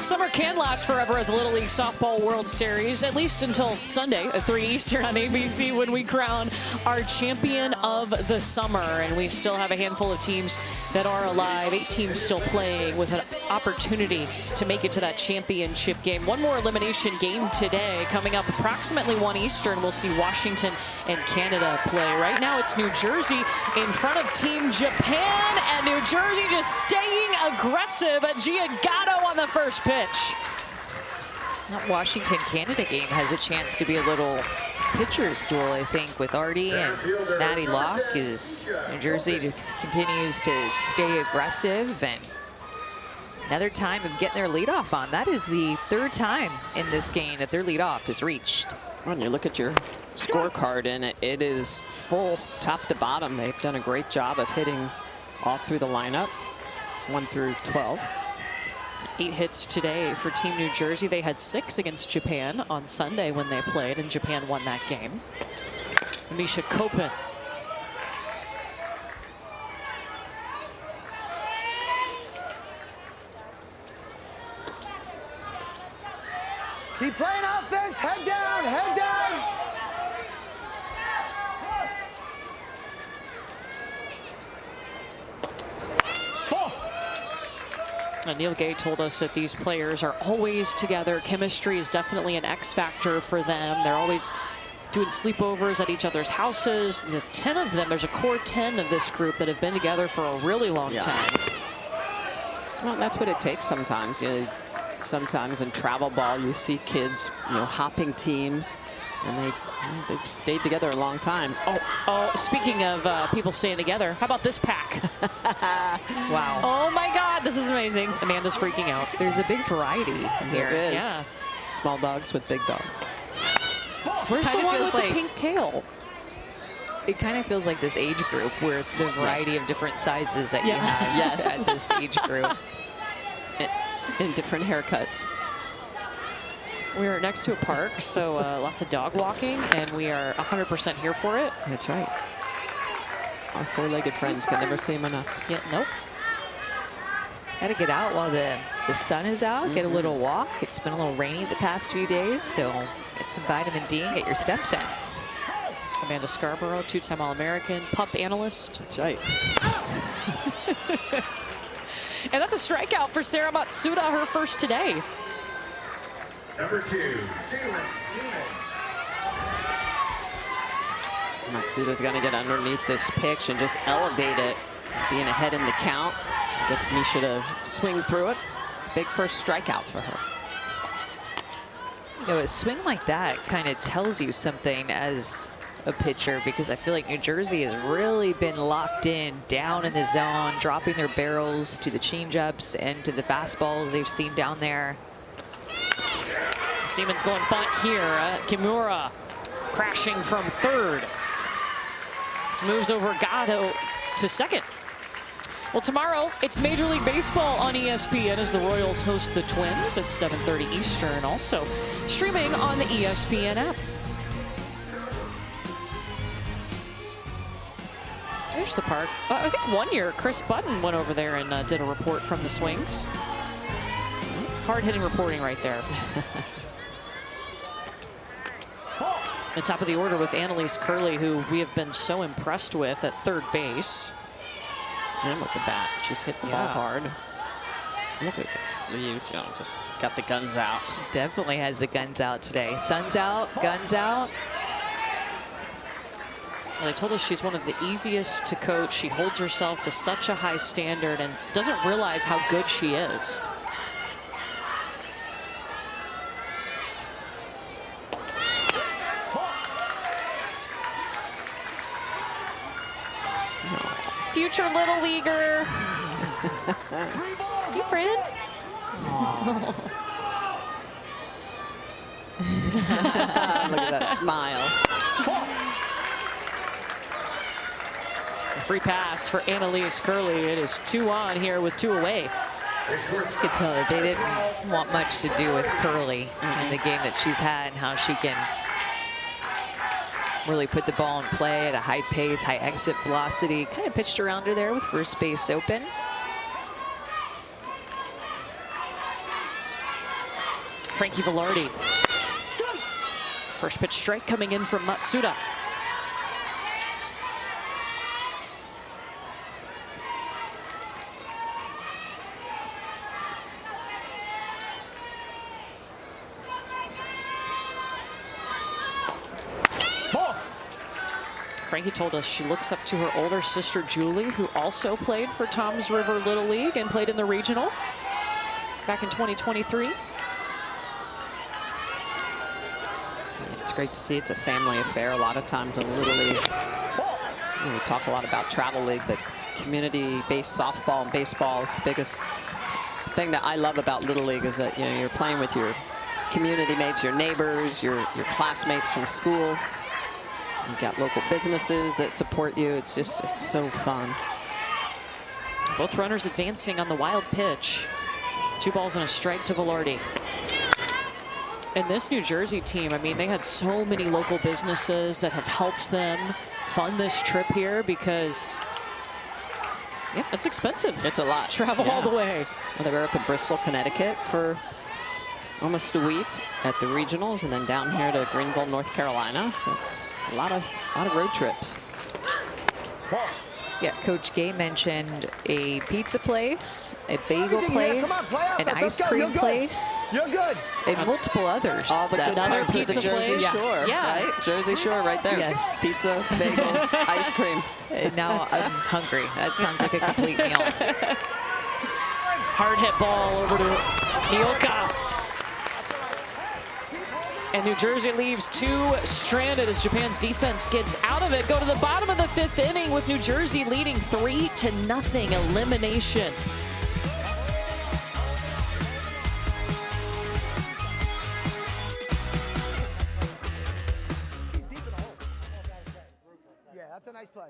Summer can last forever at the Little League Softball World Series, at least until Sunday at 3 Eastern on ABC when we crown our champion of the summer. And we still have a handful of teams that are alive, 8 teams still playing with an opportunity to make it to that championship game. One more elimination game today coming up approximately 1 Eastern. We'll see Washington and Canada play. Right now it's New Jersey in front of Team Japan, and New Jersey just staying aggressive. Giangato on the first pitch. That Washington-Canada game has a chance to be a little pitcher's duel, I think, with Artie and Matty Locke, as New Jersey just continues to stay aggressive, and another time of getting their leadoff on. That is the 3rd time in this game that their leadoff is reached. When you look at your scorecard, and it is full top to bottom. They've done a great job of hitting all through the lineup, 1 through 12. 8 hits today for Team New Jersey. They had 6 against Japan on Sunday when they played, and Japan won that game. Misha Koppen. Keep playing offense. Head down, head down. Neil Gay told us that these players are always together. Chemistry is definitely an X factor for them. They're always doing sleepovers at each other's houses. The 10 of them, there's a core 10 of this group that have been together for a really long time. Well, that's what it takes sometimes. You know, sometimes in travel ball, you see kids, hopping teams, and they've stayed together a long time. Oh, speaking of people staying together, how about this pack? Wow. Oh my God, this is amazing. Amanda's freaking out. There's a big variety here. There is. Yeah. Small dogs with big dogs. Where's the one with the pink tail? It kind of feels like this age group where the variety of different sizes that you have at this age group. In different haircuts. We're next to a park, so lots of dog walking, and we are 100% here for it. That's right. Our 4-legged friends can never see them enough. Yeah, nope. Got to get out while the sun is out, get a little walk. It's been a little rainy the past few days, so get some vitamin D and get your steps in. Amanda Scarborough, 2-time All-American, pup analyst. That's right. And that's a strikeout for Sarah Matsuda, her first today. Number 2, Seaman. Matsuda's going to get underneath this pitch and just elevate it, being ahead in the count. Gets Misha to swing through it. Big first strikeout for her. You know, a swing like that kind of tells you something as a pitcher, because I feel like New Jersey has really been locked in, down in the zone, dropping their barrels to the changeups and to the fastballs they've seen down there. Siemens going bunt here. Kimura crashing from third. Moves over Gatto to second. Well, tomorrow it's Major League Baseball on ESPN as the Royals host the Twins at 7:30 Eastern. Also streaming on the ESPN app. There's the park. I think one year Chris Button went over there and did a report from the swings. Hard-hitting reporting right there. The top of the order with Annalise Curley, who we have been so impressed with at third base. And with the bat, she's hit the ball hard. Look at the sleeve, just got the guns out. Definitely has the guns out today. Sun's out, guns out. And they told us she's one of the easiest to coach. She holds herself to such a high standard and doesn't realize how good she is. Future Little Leaguer. You friend? Look at that smile. A free pass for Annalise Curley. It is 2 on here with 2 away. You could tell that they didn't want much to do with Curley in the game that she's had and how she can really put the ball in play at a high pace, high exit velocity. Kind of pitched around her there with first base open. Frankie Velarde. First pitch strike coming in from Matsuda. Frankie told us she looks up to her older sister, Julie, who also played for Toms River Little League and played in the regional back in 2023. It's great to see it's a family affair. A lot of times in Little League, we talk a lot about travel league, but community-based softball and baseball is the biggest thing that I love about Little League is that, you know, you're playing with your community mates, your neighbors, your classmates from school. You've got local businesses that support you. It's so fun. Both runners advancing on the wild pitch. 2 balls and a strike to Velarde. And this New Jersey team, I mean, they had so many local businesses that have helped them fund this trip here because it's expensive. It's a lot. Travel all the way. Well, they were up in Bristol, Connecticut for almost a week at the regionals, and then down here to Greenville, North Carolina. So it's a lot of road trips. Yeah, Coach Gay mentioned a pizza place, a bagel place, an ice cream place, and multiple others. All the good parts of the Jersey Shore, right? Jersey Shore right there. Yes. Pizza, bagels, ice cream. And now I'm hungry. That sounds like a complete meal. Hard hit ball over to Nioka. And New Jersey leaves 2 stranded as Japan's defense gets out of it. Go to the bottom of the 5th inning with New Jersey leading 3-0 elimination. Yeah, that's a nice play.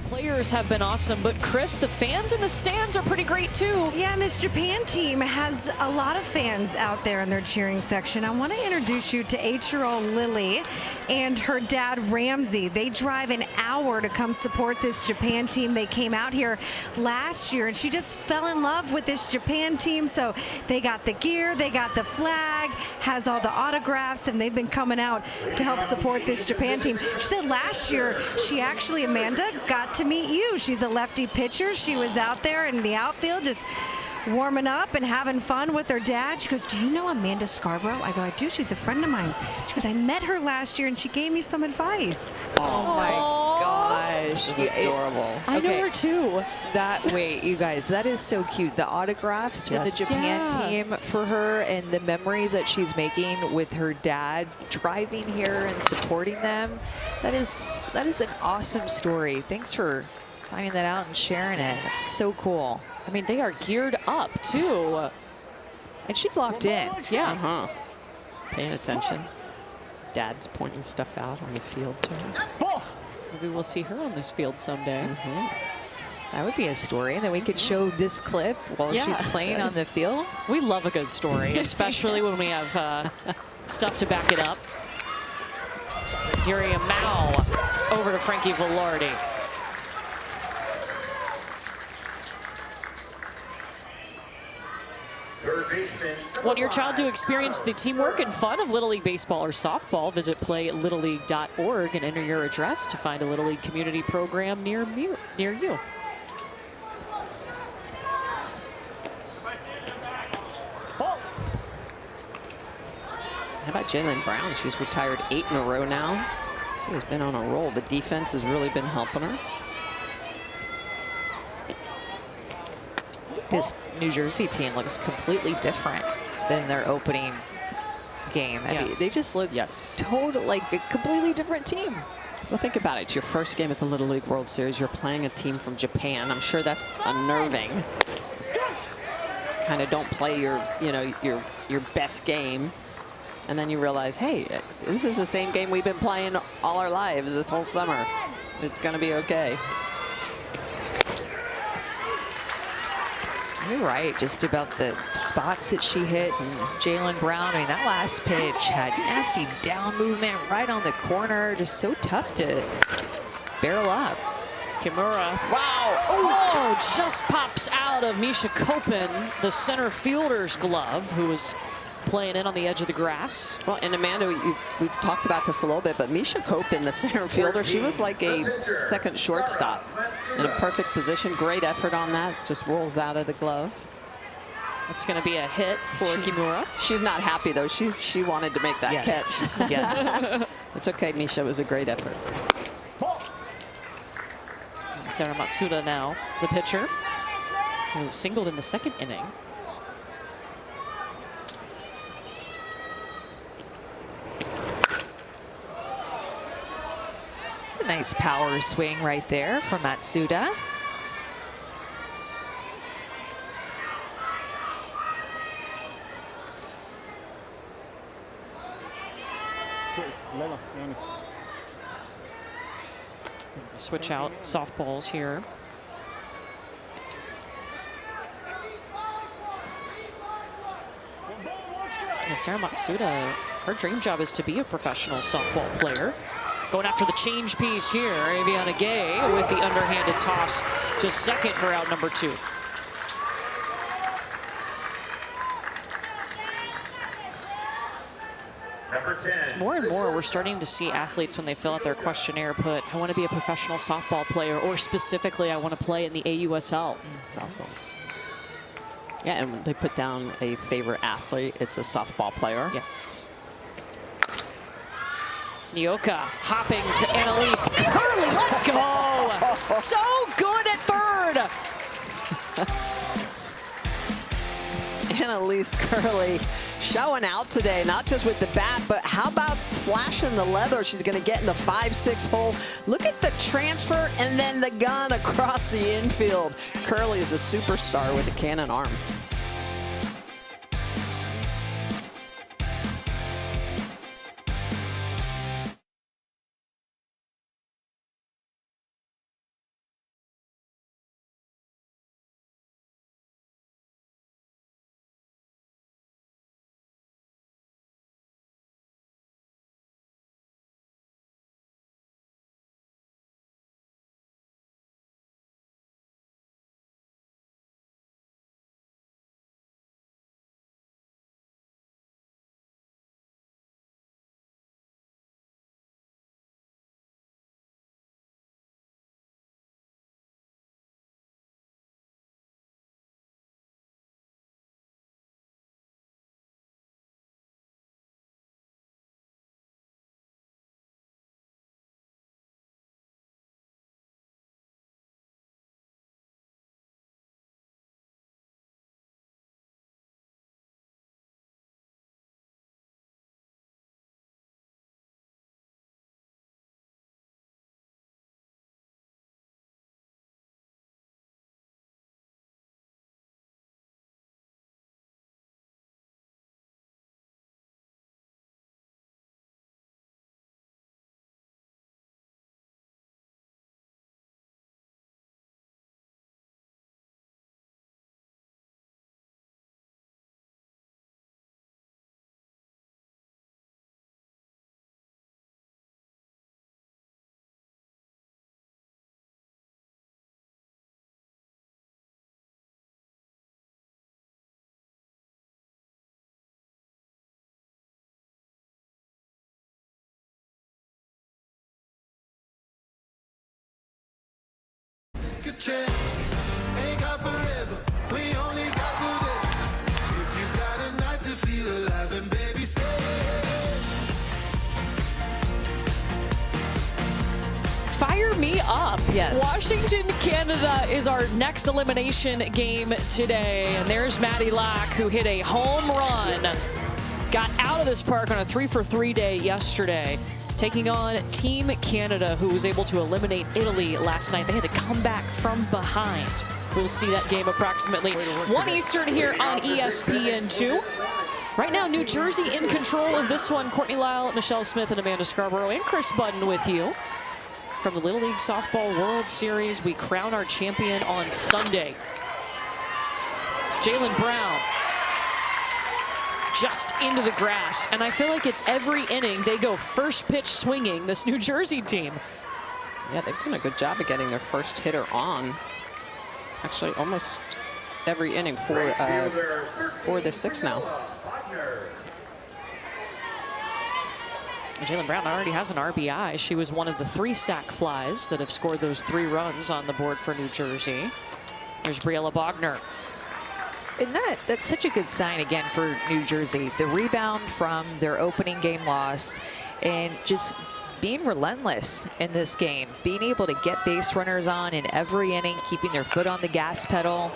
Players have been awesome, but Chris, the fans in the stands are pretty great too. Yeah, and this Japan team has a lot of fans out there in their cheering section. I want to introduce you to 8-year-old Lily and her dad Ramsey. They drive an hour to come support this Japan team. They came out here last year and she just fell in love with this Japan team. So they got the gear, they got the flag, has all the autographs, and they've been coming out to help support this Japan team. She said last year she actually, Amanda, got to meet you. She's a lefty pitcher. She was out there in the outfield just warming up and having fun with her dad. She goes, do you know Amanda Scarborough? I go, I do. She's a friend of mine. She goes, I met her last year and she gave me some advice. Oh my gosh. She's adorable. I know her too. Wait, you guys, that is so cute. The autographs for the Japan team for her and the memories that she's making with her dad driving here and supporting them. That is an awesome story. Thanks for finding that out and sharing it. It's so cool. I mean, they are geared up too. And she's locked in. Yeah. Paying attention. Dad's pointing stuff out on the field to her. Maybe we'll see her on this field someday. That would be a story. And then we could show this clip while she's playing on the field. We love a good story, especially when we have stuff to back it up. Miriam Mao over to Frankie Velarde. Want your child to experience the teamwork and fun of Little League baseball or softball? Visit playlittleleague.org and enter your address to find a Little League community program near you. How about Jalen Brown? She's retired 8 in a row now. She has been on a roll. The defense has really been helping her. This New Jersey team looks completely different than their opening game. I mean, they just look total, like a completely different team. Well, think about it. It's your first game at the Little League World Series. You're playing a team from Japan. I'm sure that's unnerving. Kind of don't play your best game. And then you realize, hey, this is the same game we've been playing all our lives this whole summer. It's going to be okay. You're right, just about the spots that she hits. Jalen Brown, I mean, that last pitch had nasty down movement right on the corner. Just so tough to barrel up. Kimura, wow, oh, just pops out of Misha Kopin, the center fielder's glove, who was playing in on the edge of the grass. Well, and Amanda, we've talked about this a little bit, but Misha Kopin, the center fielder, she was like a second shortstop in a perfect position. Great effort on that. Just rolls out of the glove. It's going to be a hit for Kimura. She's not happy, though. She wanted to make that catch. Yes. It's okay, Misha. It was a great effort. Sarah Matsuda now, the pitcher, who singled in the second inning. It's a nice power swing right there from Matsuda. Switch out softballs here. And Sarah Matsuda, her dream job is to be a professional softball player. Going after the change piece here, Aviana Gay with the underhanded toss to second for out number 2. More and more, we're starting to see athletes, when they fill out their questionnaire, put, I want to be a professional softball player, or specifically, I want to play in the AUSL. That's awesome. Yeah, and they put down a favorite athlete. It's a softball player. Yes. Nyoka hopping to Annalise Curley. Let's go! So good at third. Annalise Curley showing out today, not just with the bat, but how about flashing the leather? She's going to get in the 5-6 hole. Look at the transfer and then the gun across the infield. Curley is a superstar with a cannon arm. chance. Ain't got forever, we only got today. If you got a night to feel alive, then baby stay. Fire me up. Yes. Washington, Canada is our next elimination game today. And there's Maddie Lack, who hit a home run. Got out of this park on a 3-for-3 day yesterday, taking on Team Canada, who was able to eliminate Italy last night. They had to come back from behind. We'll see that game approximately 1 Eastern here on ESPN2. Right now, New Jersey in control of this one. Courtney Lyle, Michelle Smith, and Amanda Scarborough, and Chris Budden with you. From the Little League Softball World Series, we crown our champion on Sunday. Jaylen Brown just into the grass. And I feel like it's every inning they go first pitch swinging, this New Jersey team. Yeah, they've done a good job of getting their first hitter on. Actually, almost every inning for the sixth now. Jaylen Brown already has an RBI. She was one of the 3 sac flies that have scored those 3 runs on the board for New Jersey. There's Briella Bogner. And that's such a good sign again for New Jersey. The rebound from their opening game loss and just being relentless in this game. Being able to get base runners on in every inning, keeping their foot on the gas pedal.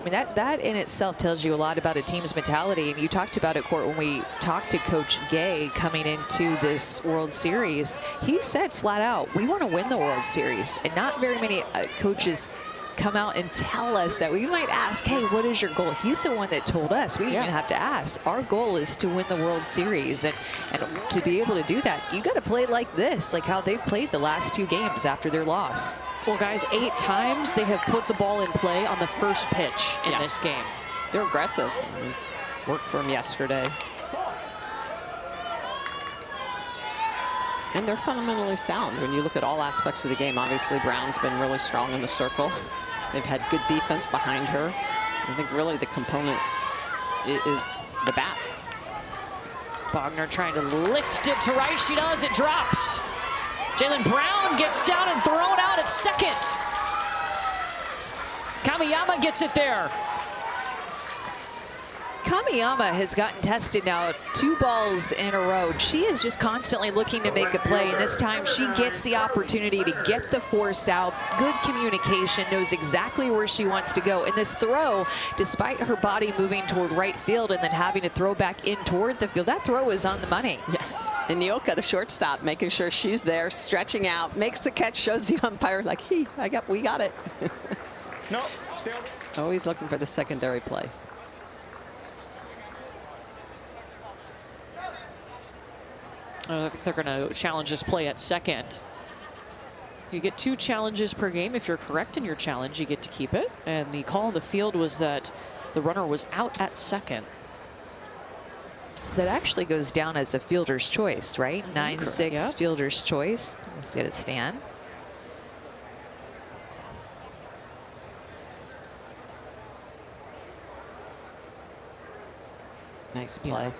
I mean, that in itself tells you a lot about a team's mentality. And you talked about it, Court, when we talked to Coach Gay coming into this World Series. He said flat out, we want to win the World Series. And not very many coaches come out and tell us that. We might ask, hey, what is your goal? He's the one that told us. We didn't even have to ask. Our goal is to win the World Series. And to be able to do that, you got to play like this, like how they've played the last 2 games after their loss. Well, guys, 8 times they have put the ball in play on the first pitch in this game. They're aggressive. Worked for them yesterday. And they're fundamentally sound when you look at all aspects of the game. Obviously, Brown's been really strong in the circle. They've had good defense behind her. I think really the component is the bats. Bogner trying to lift it to right. She does. It drops. Jaylen Brown gets down and thrown out at second. Kamiyama gets it there. Kamiyama has gotten tested now 2 balls in a row. She is just constantly looking to make a play, and this time she gets the opportunity to get the force out. Good communication, knows exactly where she wants to go. And this throw, despite her body moving toward right field and then having to throw back in toward the field, that throw is on the money. Yes, and Nyoka, the shortstop, making sure she's there, stretching out, makes the catch, shows the umpire like, hey, we got it. No, stay over. Always looking for the secondary play. I think they're going to challenge this play at second. You get 2 challenges per game. If you're correct in your challenge, you get to keep it. And the call on the field was that the runner was out at second. So that actually goes down as a fielder's choice, right? 9-6 Yep. fielder's choice. Let's get it, Stan. Nice play.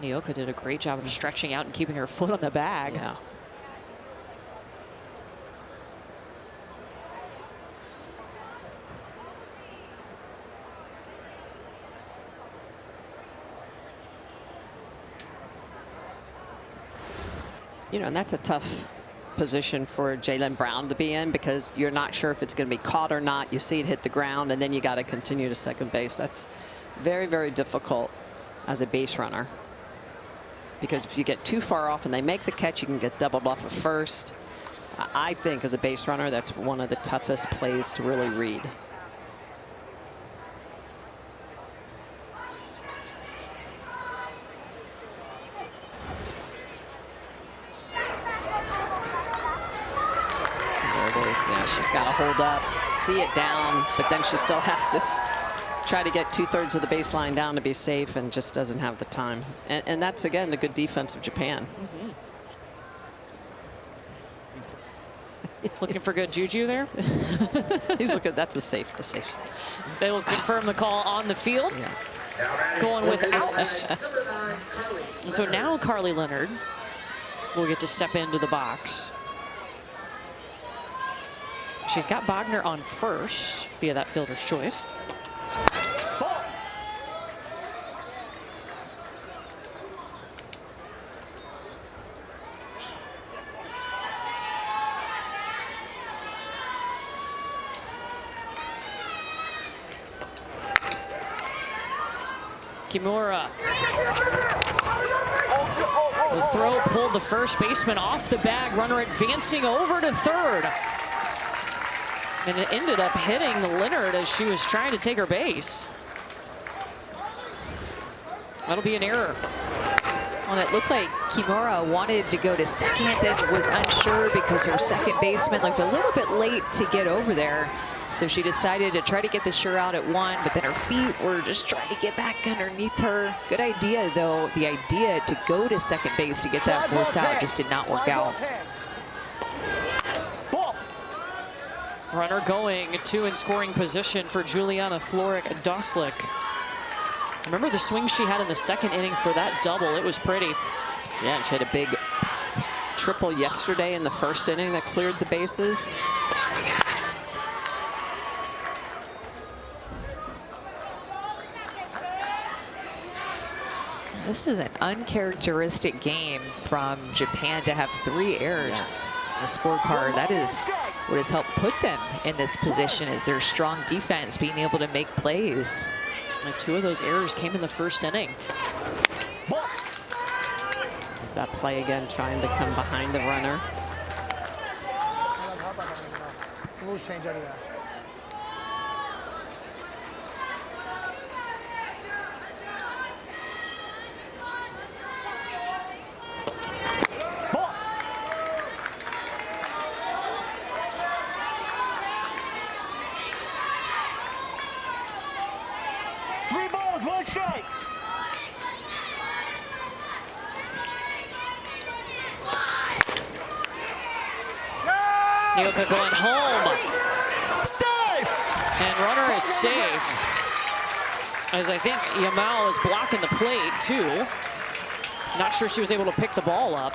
Nyoka did a great job of stretching out and keeping her foot on the bag. Yeah. You know, and that's a tough position for Jaylen Brown to be in because you're not sure if it's going to be caught or not. You see it hit the ground, and then you got to continue to second base. That's very, very difficult as a base runner. Because if you get too far off and they make the catch, you can get doubled off at first. I think as a base runner, that's one of the toughest plays to really read. There it is. Yeah, she's got to hold up, see it down, but then she still has to try to get 2/3 of the baseline down to be safe and just doesn't have the time. And that's, again, the good defense of Japan. Looking for good juju there. He's looking, that's the safe side. They will confirm the call on the field. Going without. And so now Carly Leonard will get to step into the box. She's got Bogner on first via that fielder's choice. Kimura. The throw pulled the first baseman off the bag. Runner advancing over to third. And it ended up hitting Leonard as she was trying to take her base. That'll be an error. Well, it looked like Kimura wanted to go to second, then was unsure because her second baseman looked a little bit late to get over there. So she decided to try to get the sure out at one, but then her feet were just trying to get back underneath her. Good idea, though. The idea to go to second base to get that force out just did not work out. Runner going to in scoring position for Juliana Florek-Doslik. Remember the swing she had in the second inning for that double? It was pretty. Yeah, and she had a big triple yesterday in the first inning that cleared the bases. This is an uncharacteristic game from Japan to have 3 errors on the scorecard. That is what has helped put them in this position, is their strong defense, being able to make plays. And 2 of those errors came in the first inning. There's that play again, trying to come behind the runner. Rules change anyway. Nyoka going home. Safe! And runner is safe. As I think Yamal is blocking the plate, too. Not sure she was able to pick the ball up.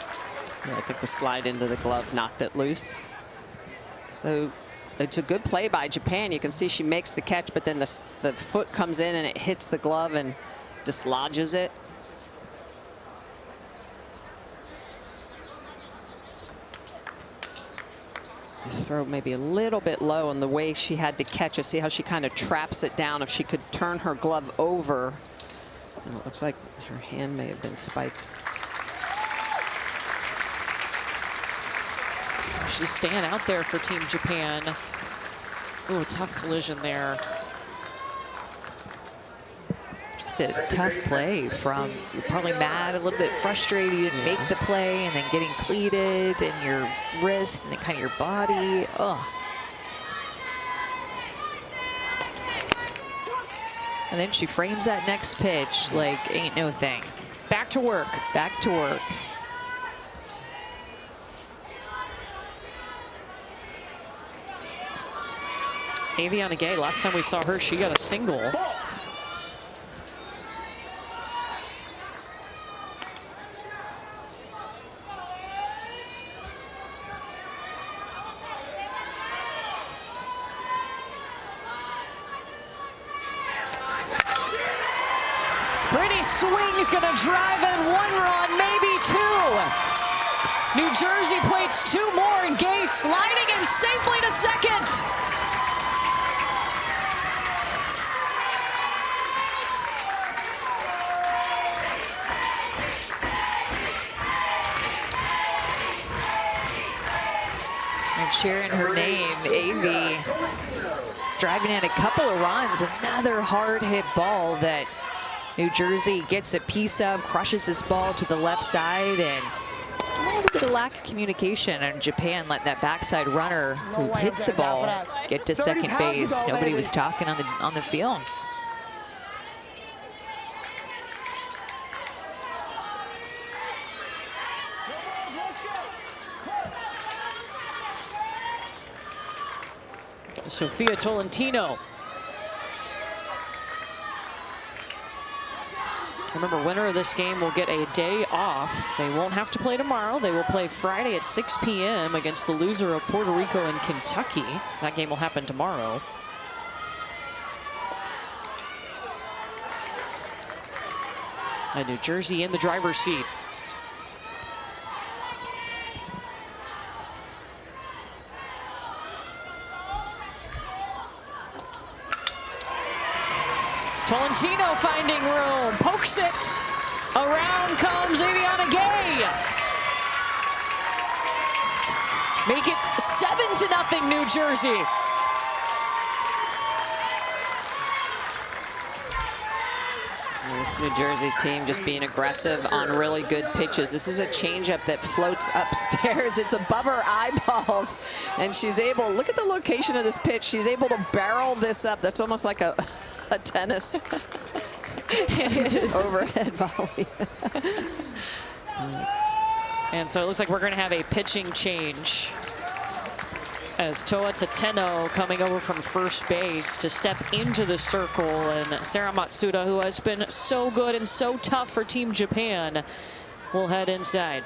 Yeah, I think the slide into the glove knocked it loose. So it's a good play by Japan. You can see she makes the catch, but then the foot comes in and it hits the glove and dislodges it. The throw maybe a little bit low on the way she had to catch it. See how she kind of traps it down. If she could turn her glove over, and it looks like her hand may have been spiked. She's staying out there for Team Japan. Ooh, a tough collision there. Just a tough play from, you're probably mad, a little bit frustrated, you didn't make the play, and then getting cleated, and your wrist, and then kind of your body. Oh. And then she frames that next pitch like ain't no thing. Back to work. Back to work. Aviana Gay, last time we saw her, she got a single. Pretty swing's gonna drive in 1 run, maybe 2. New Jersey plates 2 more, and Gay sliding in safely to second. And cheering her name, Avi, driving in a couple of runs. Another hard hit ball that New Jersey gets a piece of, crushes this ball to the left side, and a little bit of lack of communication. And Japan let that backside runner who hit the ball get to second base. Nobody was talking on the field. Sofia Tolentino Remember, winner of this game will get a day off. They won't have to play tomorrow. They will play Friday at 6 p.m. against the loser of Puerto Rico and Kentucky. That game will happen tomorrow. And New Jersey in the driver's seat. Tolentino finding room, pokes it. Around comes Aviana Gay. Make it 7-0 New Jersey. This New Jersey team just being aggressive on really good pitches. This is a changeup that floats upstairs. It's above her eyeballs, and she's able, look at the location of this pitch. She's able to barrel this up. That's almost like a tennis overhead volley. And so it looks like we're going to have a pitching change as Toa Tateno coming over from first base to step into the circle, and Sarah Matsuda, who has been so good and so tough for Team Japan, will head inside.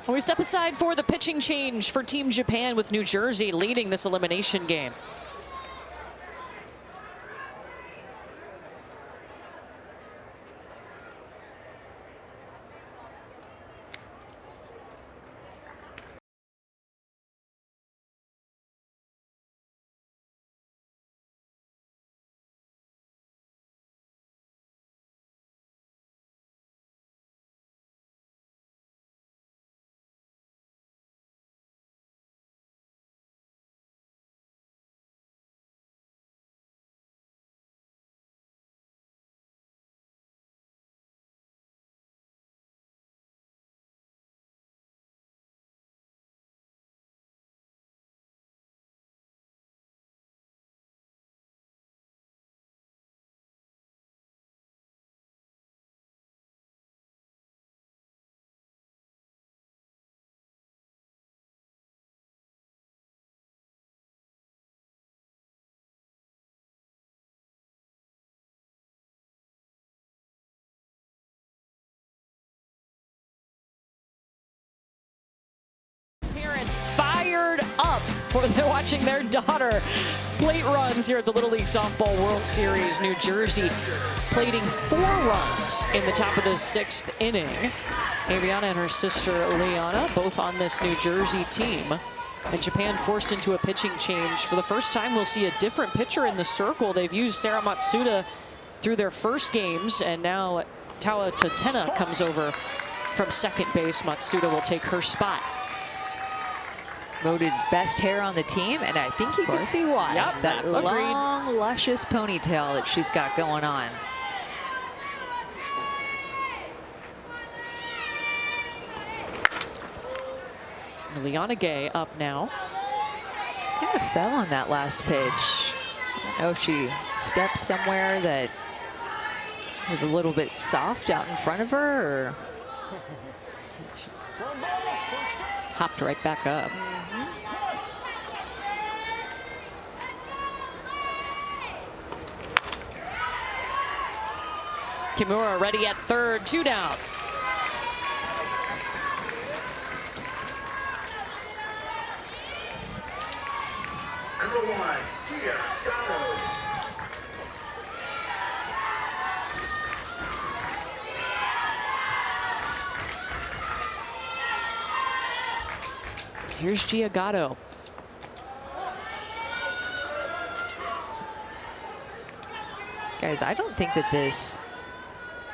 We step aside for the pitching change for Team Japan with New Jersey leading this elimination game. Fired up for watching their daughter plate runs here at the Little League Softball World Series. New Jersey plating 4 runs in the top of the 6th inning. Aviana and her sister Liana both on this New Jersey team. And Japan forced into a pitching change. For the first time, we'll see a different pitcher in the circle. They've used Sarah Matsuda through their first games, and now Toa Tateno comes over from second base. Matsuda will take her spot. Voted best hair on the team, and I think you can see why. Yep, that agreed. long, luscious ponytail that she's got going on. Liana Gay up now. Kind of fell on that last pitch. I don't know if she stepped somewhere that was a little bit soft out in front of her, or hopped right back up. Kimura ready at third, 2 down. Number 1, Gia Scotto. Here's Giagato. Guys, I don't think that this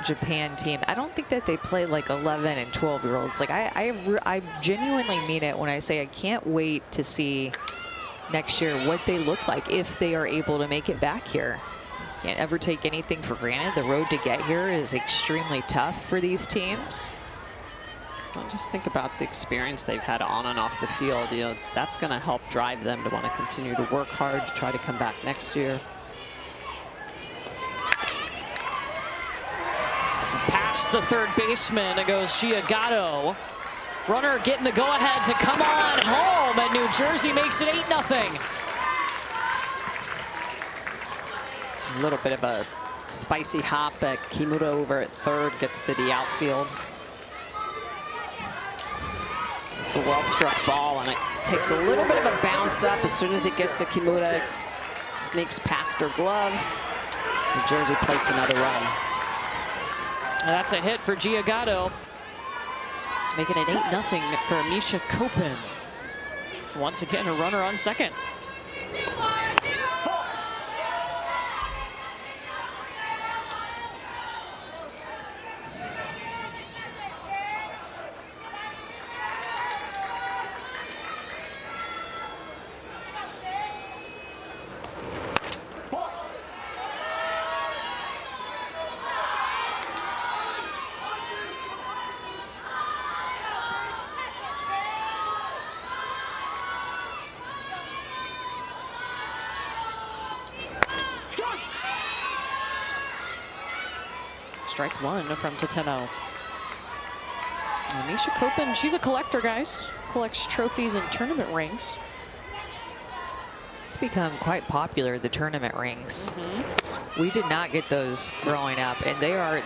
Japan team, I don't think that they play like 11 and 12-year-olds. Like I genuinely mean it when I say I can't wait to see next year what they look like if they are able to make it back here. Can't ever take anything for granted. The road to get here is extremely tough for these teams. Well, just think about the experience they've had on and off the field. You know, that's going to help drive them to want to continue to work hard to try to come back next year. Past the third baseman, it goes Giagato. Runner getting the go-ahead to come on home, and New Jersey makes it 8-0. A little bit of a spicy hop, but Kimura over at third gets to the outfield. It's a well-struck ball, and it takes a little bit of a bounce up as soon as it gets to Kimura. Sneaks past her glove. New Jersey plates another run. And that's a hit for Giagato. Making it 8-0 for Misha Kopin. Once again, a runner on second. Strike one from Tateno. Misha Kopin, she's a collector, guys. Collects trophies and tournament rings. It's become quite popular, the tournament rings. We did not get those growing up, and they are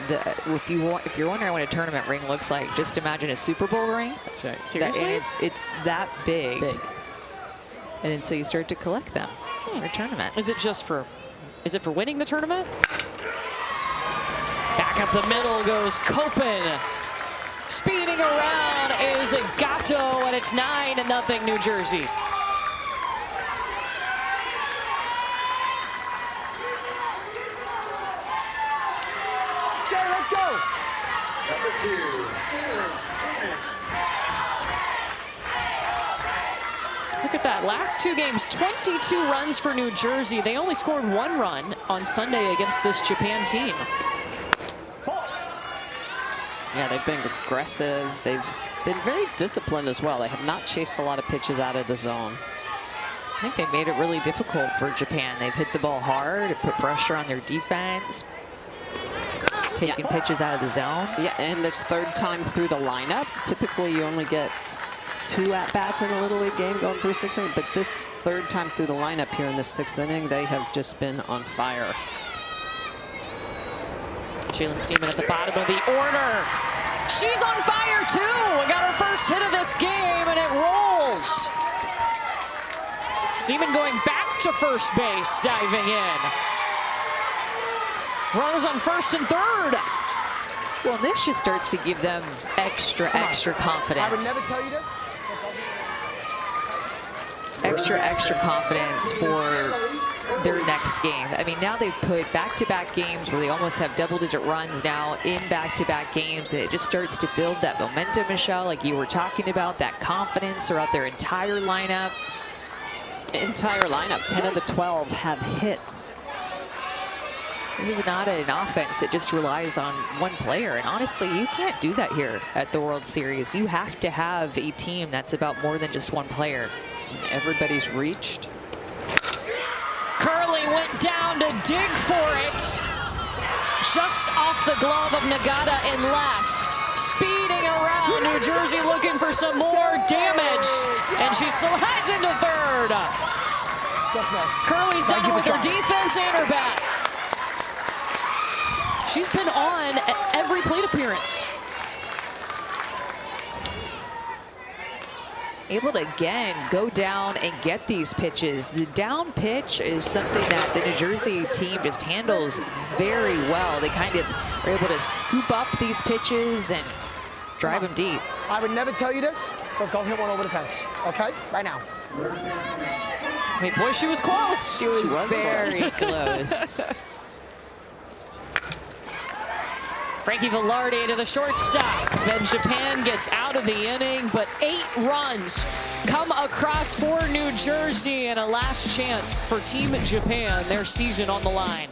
if you're wondering what a tournament ring looks like, just imagine a Super Bowl ring. That's right. Seriously? And it's that big. And then so you start to collect them for tournaments. Is it for winning the tournament? Back up the middle goes Kopin. Speeding around is Gatto, and it's 9-0 New Jersey. Okay, let's go. Number 2. Look at that. Last two games, 22 runs for New Jersey. They only scored 1 run on Sunday against this Japan team. Yeah, they've been aggressive. They've been very disciplined as well. They have not chased a lot of pitches out of the zone. I think they've made it really difficult for Japan. They've hit the ball hard, put pressure on their defense, taking pitches out of the zone. Yeah, and this third time through the lineup, typically you only get 2 at-bats in a Little League game going through 6 innings, but this third time through the lineup here in the 6th inning, they have just been on fire. Shaylin Seaman at the bottom of the order. She's on fire too. We got her first hit of this game, and it rolls. Seaman going back to first base, diving in. Runners on first and third. Well, this just starts to give them extra confidence. I would never tell you this. Extra confidence for their next game. I mean, now they've put back-to-back games where they almost have double-digit runs now in back-to-back games. It just starts to build that momentum, Michelle, like you were talking about, that confidence throughout their entire lineup. 10 of the 12 have hits. This is not an offense that just relies on one player. And honestly, you can't do that here at the World Series. You have to have a team that's about more than just one player. Everybody's reached. Curley went down to dig for it. Just off the glove of Nagata and left. Speeding around, New Jersey looking for some more damage. And she slides into third. Curley's done it with her defense and her bat. She's been on at every plate appearance. Able to, again, go down and get these pitches. The down pitch is something that the New Jersey team just handles very well. They kind of are able to scoop up these pitches and drive them deep. I would never tell you this, but go hit one over the fence, okay? Right now. I mean, boy, she was close. She was very close. Frankie Velarde to the shortstop. Then Japan gets out of the inning, but 8 runs come across for New Jersey, and a last chance for Team Japan, their season on the line.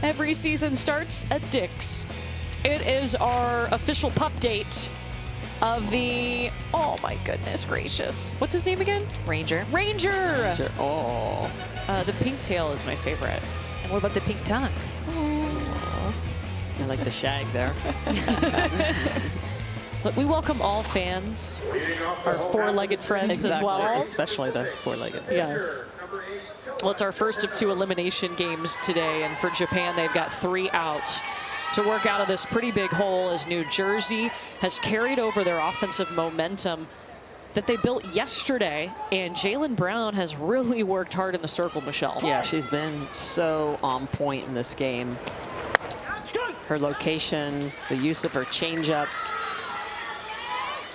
Every season starts at Dick's. It is our official pup date of the, oh my goodness gracious. What's his name again? Ranger. Ranger. Oh. The pink tail is my favorite. And what about the pink tongue? I like the shag there. Look, we welcome all fans, our four-legged friends as well. Especially the four-legged. Yes. Well, it's our first of 2 elimination games today, and for Japan, they've got 3 outs to work out of this pretty big hole as New Jersey has carried over their offensive momentum that they built yesterday, and Jaylen Brown has really worked hard in the circle, Michelle. Yeah, she's been so on point in this game. Her locations, the use of her changeup,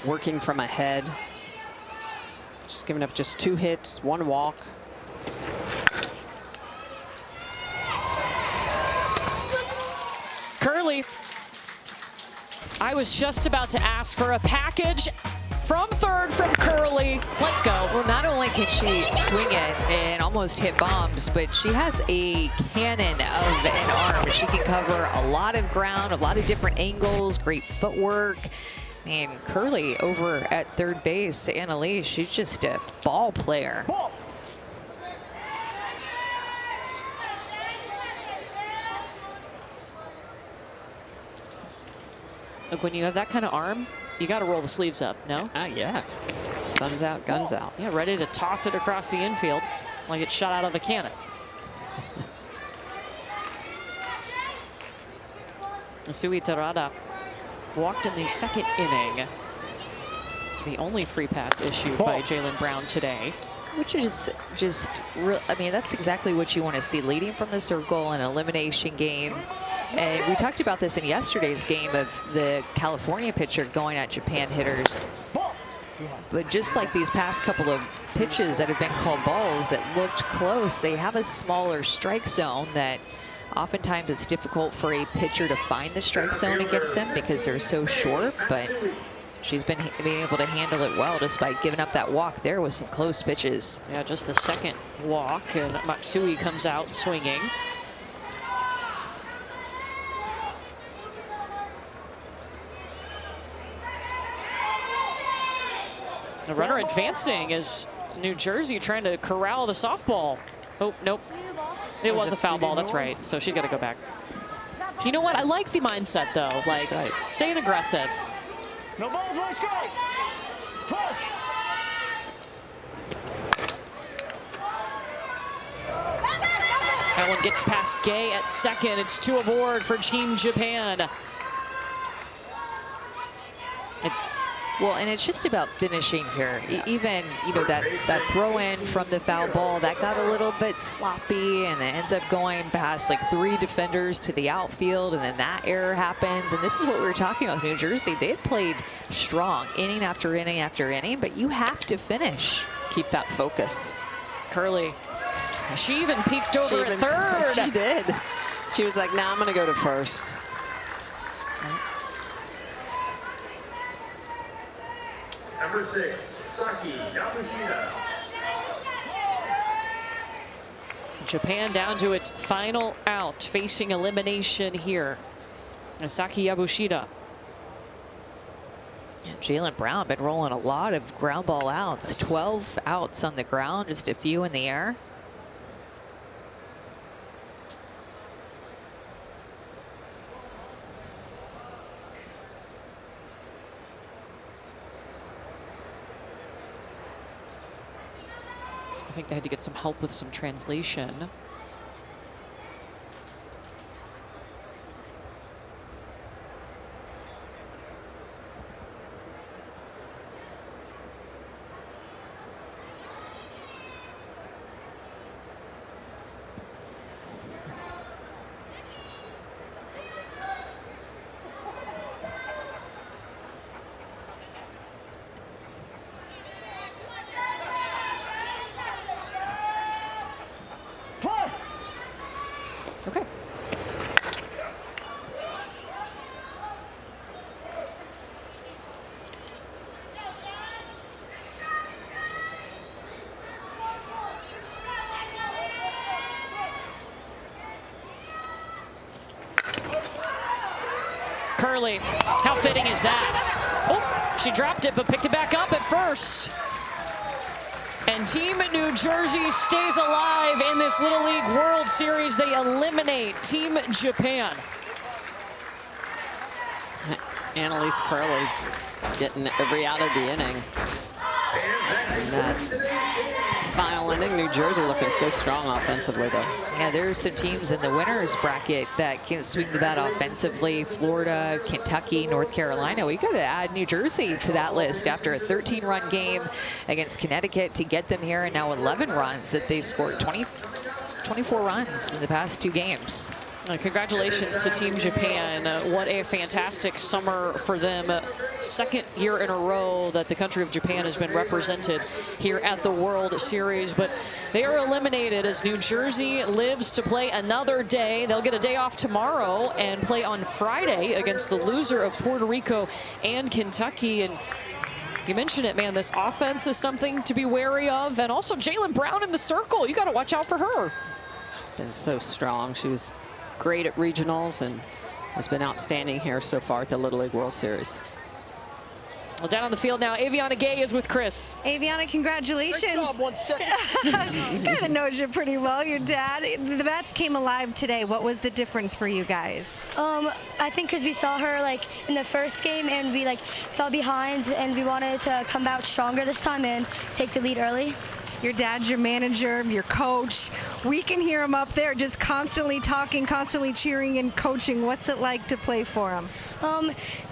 working from ahead. She's given up just 2 hits, 1 walk. Curly, I was just about to ask for a package from third from Curly. Let's go. Well, not only can she swing it and almost hit bombs, but she has a cannon of an arm. She can cover a lot of ground, a lot of different angles, great footwork. And Curly over at third base, Annalise, she's just a ball player. Look, when you have that kind of arm, you got to roll the sleeves up, no? Yeah. Sun's out, guns out. Yeah, ready to toss it across the infield like it's shot out of a cannon. Sui Terada walked in the 2nd inning. The only free pass issued by Jaylen Brown today. Which is just real. I mean, that's exactly what you want to see, leading from the circle in an elimination game. And we talked about this in yesterday's game of the California pitcher going at Japan hitters. But just like these past couple of pitches that have been called balls that looked close, they have a smaller strike zone that oftentimes it's difficult for a pitcher to find the strike zone against them because they're so short. But she's been being able to handle it well despite giving up that walk there with some close pitches. Yeah, just the 2nd walk, and Matsui comes out swinging. The runner advancing as New Jersey trying to corral the softball. Oh, nope. It was a foul ball, that's right. So she's got to go back. You know what? I like the mindset, though. Like, staying aggressive. No balls, 1 strike. That one gets past Gay at 2nd. It's 2 aboard for Team Japan. Well, and it's just about finishing here. Even, you know, that throw in from the foul ball, that got a little bit sloppy and it ends up going past like 3 defenders to the outfield, and then that error happens. And this is what we were talking about with New Jersey. They had played strong inning after inning after inning, but you have to finish. Keep that focus. Curly, she even peeked over at third. She did. She was like, nah, I'm going to go to first. Number 6, Saki Yamashita. Japan down to its final out, facing elimination here. Saki Yabushida. And Jaylen Brown been rolling a lot of ground ball outs. 12 outs on the ground, just a few in the air. I think they had to get some help with some translation. Curley. How fitting is that? Oh, she dropped it, but picked it back up at first. And Team New Jersey stays alive in this Little League World Series. They eliminate Team Japan. Annalise Curley getting every out of the inning. And that final inning, New Jersey looking so strong offensively, though. Yeah, there's some teams in the winners bracket that can swing the bat offensively. Florida, Kentucky, North Carolina. We got to add New Jersey to that list after a 13-run game against Connecticut to get them here, and now 11 runs that they scored, 24 runs in the past 2 games. Congratulations to Team Japan. What a fantastic summer for them. Second year in a row that the country of Japan has been represented here at the World Series. But they are eliminated as New Jersey lives to play another day. They'll get a day off tomorrow and play on Friday against the loser of Puerto Rico and Kentucky. And you mentioned it, man, this offense is something to be wary of. And also Jaylen Brown in the circle. You got to watch out for her. She's been so strong. She was great at regionals and has been outstanding here so far at the Little League World Series. Well, down on the field now, Aviana Gay is with Chris. Aviana, congratulations. Great job, 1 second. Kind of knows you pretty well, your dad. The bats came alive today. What was the difference for you guys? I think because we saw her like in the first game and we like fell behind and we wanted to come out stronger this time and take the lead early. Your dad's your manager, your coach. We can hear him up there just constantly talking, constantly cheering and coaching. What's it like to play for him?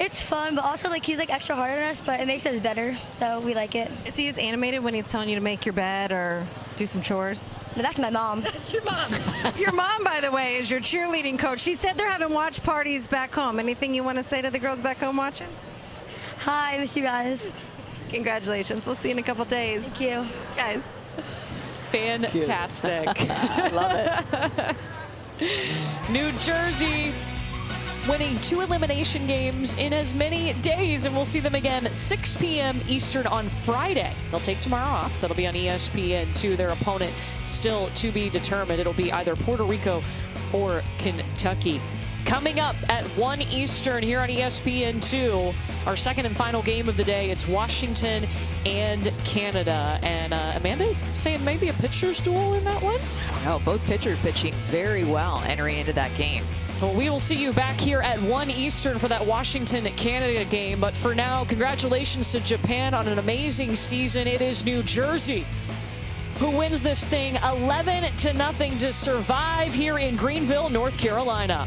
It's fun, but also like he's like extra hard on us, but it makes us better, so we like it. Is he as animated when he's telling you to make your bed or do some chores? No, that's my mom. That's your mom. Your mom, by the way, is your cheerleading coach. She said they're having watch parties back home. Anything you want to say to the girls back home watching? Hi, I miss you guys. Congratulations. We'll see you in a couple days. Thank you. Guys. Fantastic. I love it. New Jersey winning 2 elimination games in as many days, and we'll see them again at 6 p.m. Eastern on Friday. They'll take tomorrow off. That'll be on ESPN2. Their opponent still to be determined. It'll be either Puerto Rico or Kentucky. Coming up at 1 Eastern here on ESPN2, our second and final game of the day. It's Washington and Canada. And Amanda saying maybe a pitcher's duel in that one? No, both pitchers pitching very well entering into that game. Well, we will see you back here at 1 Eastern for that Washington-Canada game. But for now, congratulations to Japan on an amazing season. It is New Jersey who wins this thing 11-0 to survive here in Greenville, North Carolina.